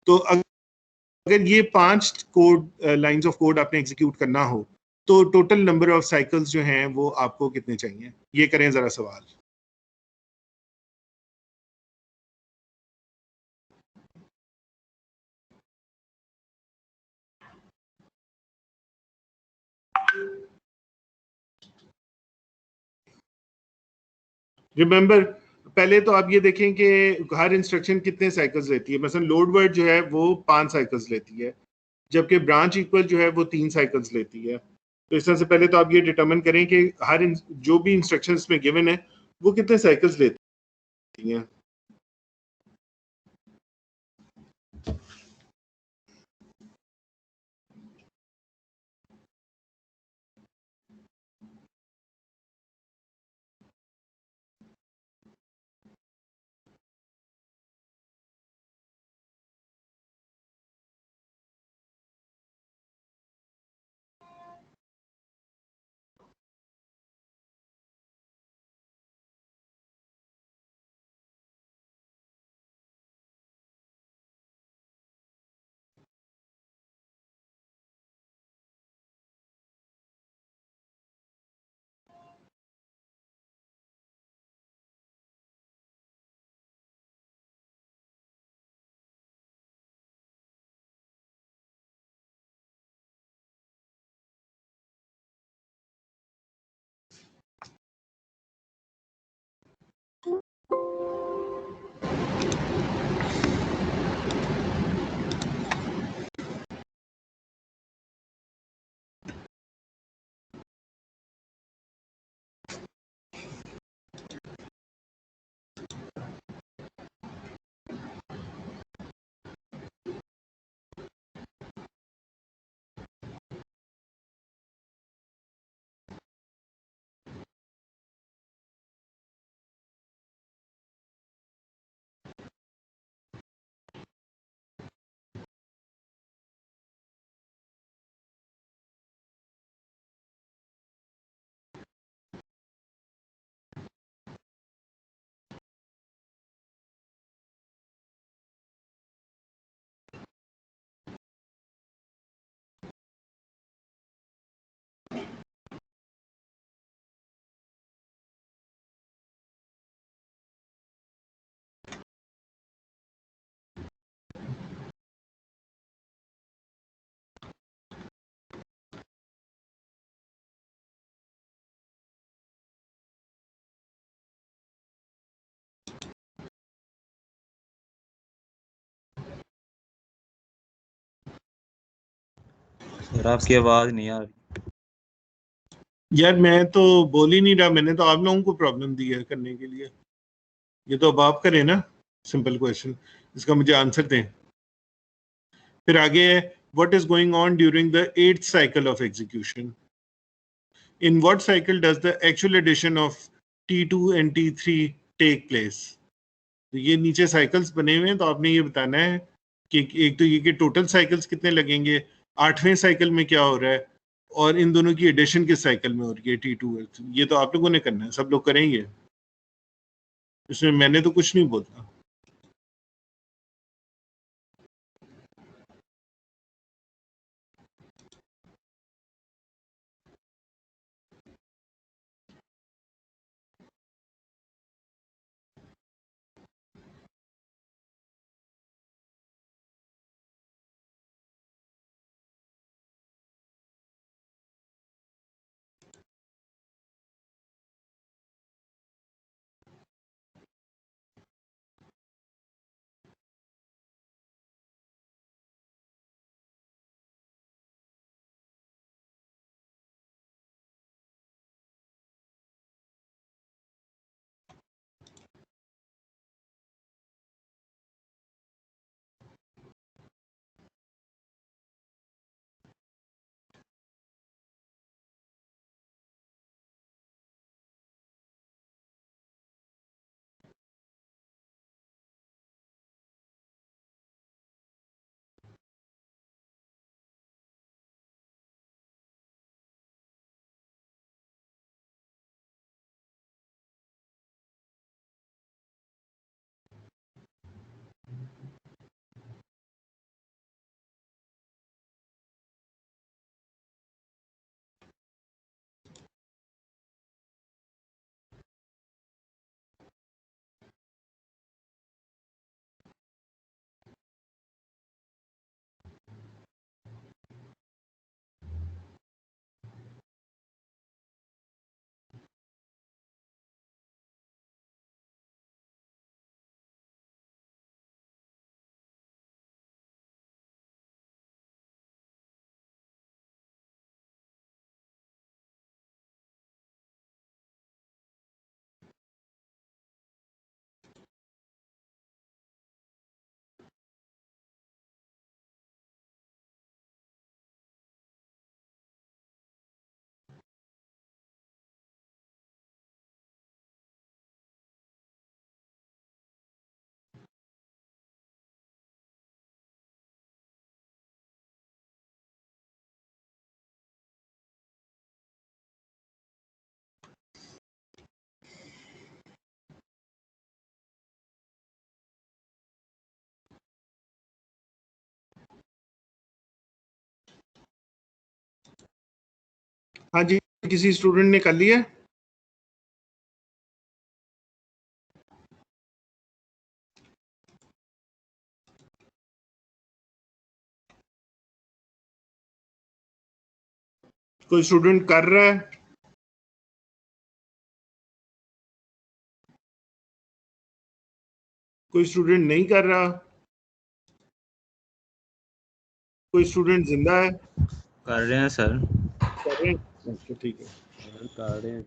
Speaker 1: तो अगर ये 5 कोड लाइंस ऑफ कोड आपने एग्जीक्यूट करना हो तो टोटल नंबर ऑफ साइकिल्स जो हैं वो आपको कितने चाहिए, ये करें जरा सवाल। रिमेंबर, पहले तो आप ये देखें कि हर इंस्ट्रक्शन कितने साइकिल्स लेती है। मसलन लोड वर्ड जो है वो 5 साइकिल्स लेती है, जबकि ब्रांच इक्वल जो है वो 3 साइकिल्स लेती है। तो इस तरह से पहले तो आप ये डिटरमिन करें कि जो भी इंस्ट्रक्शंस में गिवन है वो कितने साइकिल्स लेती हैं।
Speaker 5: सर आपकी आवाज नहीं आ रही।
Speaker 1: यार मैं तो बोल ही नहीं रहा, मैंने तो आप लोगों को प्रॉब्लम दी है करने के लिए। ये तो अब आप करें ना, सिंपल क्वेश्चन, इसका मुझे आंसर दें। फिर आगे है what is going on during the 8th cycle of execution. In what cycle does the actual addition of T2 and T3 take place. तो ये नीचे साइकिल्स बने हुए हैं, तो आपने ये बताना है कि एक तो ये कि टोटल साइकिल्स कितने लगेंगे, 8वें साइकिल में क्या हो रहा है, और इन दोनों की एडिशन किस साइकिल में हो रही है, T2। ये तो आप लोगों ने करना है, सब लोग करेंगे, इसमें मैंने तो कुछ नहीं बोलता। हाँ जी, किसी स्टूडेंट ने कर लिया? कोई स्टूडेंट कर रहा है? कोई स्टूडेंट नहीं कर रहा? कोई स्टूडेंट जिंदा है?
Speaker 5: कर रहे हैं सर।
Speaker 1: कर रहे हैं? अच्छा ठीक है।
Speaker 5: कर रहे हैं।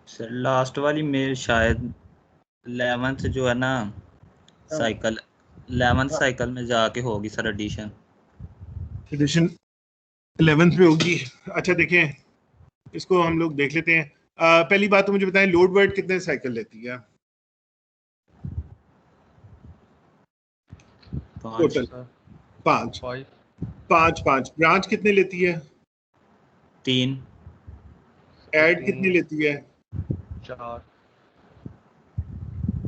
Speaker 5: सर लास्ट वाली में शायद 11th जो है ना साइकिल 11th साइकिल में जाके होगी सर एडिशन।
Speaker 1: एडिशन 11th में होगी। अच्छा देखें, इसको हम लोग देख लेते हैं। पहली बात तो मुझे बताएं, लोड वर्ड कितने साइकिल लेती है टोटल? 5 5 ब्रांच कितने लेती है?
Speaker 5: 3।
Speaker 1: ऐड कितनी लेती है?
Speaker 4: 4।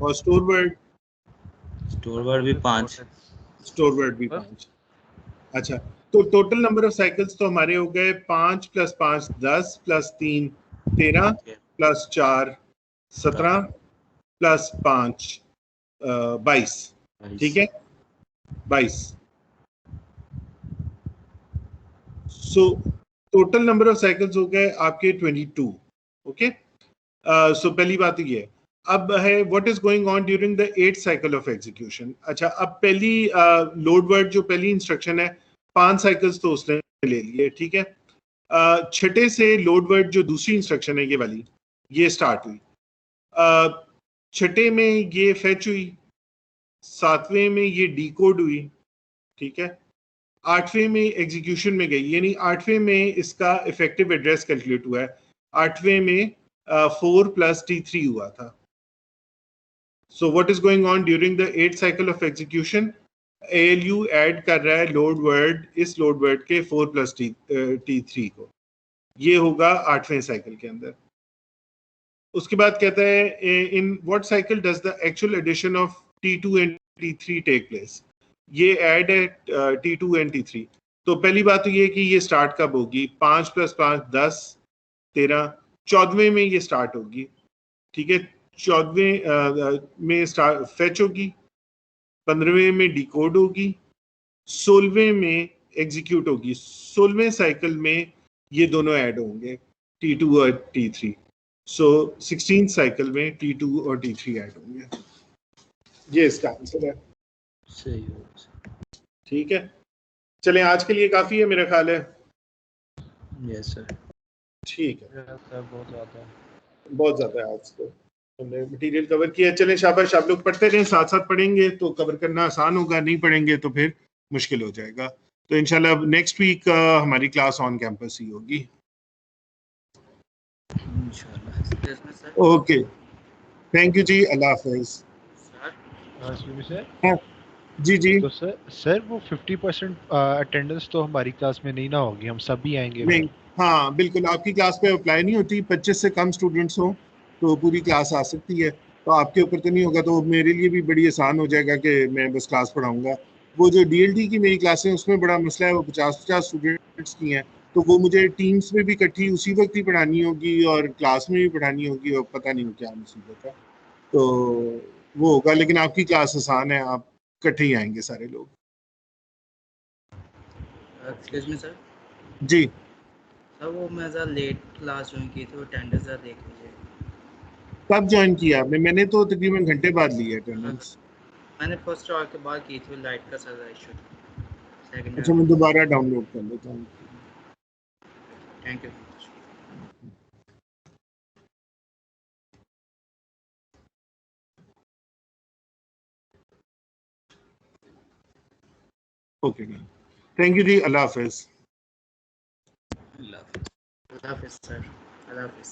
Speaker 1: और स्टोर वर्ड?
Speaker 5: स्टोर वर्ड भी 5।
Speaker 1: स्टोर वर्ड भी 5। अच्छा, तो टोटल नंबर ऑफ साइकिल्स तो हमारे हो गए 5 + 5 10 + 3 13 + 4 17 + 5 22। ठीक है, 22। So total number of cycles हो गए आपके 22। ओके, सो पहली बात ये है। अब है what is going on during the 8th cycle of execution. अच्छा, अब पहली लोड वर्ड जो पहली इंस्ट्रक्शन है, 5 साइकिल्स तो उसने ले लिए, ठीक है। छठे से लोड वर्ड जो दूसरी इंस्ट्रक्शन है ये वाली, ये स्टार्ट हुई। छठे में ये फेच हुई, 7वें में ये डीकोड हुई, ठीक है। 8वें में एग्जीक्यूशन में गई, यानी 8वें में इसका इफेक्टिव एड्रेस कैलकुलेट हुआ है। 8वें में 4 + T3 हुआ था। So what is going on during the 8th cycle of execution? ALU add कर रहा है लोड वर्ड, इस लोड वर्ड के 4 + T3 को। ये होगा 8वें साइकिल के अंदर। उसके बाद कहता है in what cycle does the actual addition of T2 and T3 take place. ये ऐड है T2 and T3. तो पहली बात तो ये है कि ये स्टार्ट कब होगी? 5 + 5 10 13 14वें में ये स्टार्ट होगी, ठीक है। 14वें में स्टार्ट फेच होगी, 15वें में डिकोड होगी, 16वें में एग्जीक्यूट होगी। 16वें साइकिल में ये दोनों ऐड होंगे, T2 और T3। सो 16 साइकिल में T2 और T3 ऐड होंगे। ये इसका आंसर है।
Speaker 5: सही है।
Speaker 1: ठीक है, चलें आज के लिए काफी है मेरा ख्याल है।
Speaker 5: Yes sir.
Speaker 1: ठीक है,
Speaker 4: बहुत ज़्यादा
Speaker 1: है आज तो हमने मटेरियल कवर किया। चलें शाबाश, आप लोग पढ़ते रहें, साथ साथ पढ़ेंगे तो कवर करना आसान होगा, नहीं पढ़ेंगे तो फिर मुश्किल हो जाएगा। तो इंशाल्लाह नेक्स्ट वीक हमारी क्लास ऑन कैंपस ही होगी।
Speaker 5: इंशाल्लाह।
Speaker 1: ओके, थैंक यू जी, अल्लाह हाफिज।
Speaker 4: सर
Speaker 1: जी जी,
Speaker 4: तो सर वो 50% अटेंडेंस तो हमारी क्लास में नहीं ना होगी, हम सब भी आएंगे।
Speaker 1: नहीं, हाँ बिल्कुल, आपकी क्लास पे अप्लाई नहीं होती। 25 से कम स्टूडेंट्स हो तो पूरी क्लास आ सकती है, तो आपके ऊपर तो नहीं होगा। तो मेरे लिए भी बड़ी आसान हो जाएगा कि मैं बस क्लास पढ़ाऊंगा। वो जो DLD की मेरी क्लासें, उसमें बड़ा मसला है, वो 50-50 स्टूडेंट्स की हैं, तो वो मुझे टीम्स में भी इकट्ठी उसी वक्त ही पढ़ानी होगी और क्लास में भी पढ़ानी होगी, और पता नहीं क्या मुसीबत है। तो वो होगा, लेकिन आपकी क्लास आसान है, आप इकट्ठे ही आएंगे सारे लोग।
Speaker 5: Excuse me sir.
Speaker 1: जी,
Speaker 5: सर वो मैं ज़रा लेट क्लास ज्वाइन की थी, अटेंडेंस ज़रा देख लीजिए।
Speaker 1: कब ज्वाइन किया आपने? मैंने तो तकरीबन घंटे बाद ली है अटेंडेंस।
Speaker 5: मैंने फर्स्ट आवर के बाद की थी, लाइट का सारा इशू था। सेकंड
Speaker 1: अच्छा, मैं दोबारा डाउनलोड कर लेता हूँ।
Speaker 5: Thank you.
Speaker 1: Okay, thank you जी, अल्लाह हाफिज।
Speaker 5: अल्लाह हाफिज़ सर, अल्लाह हाफिज़।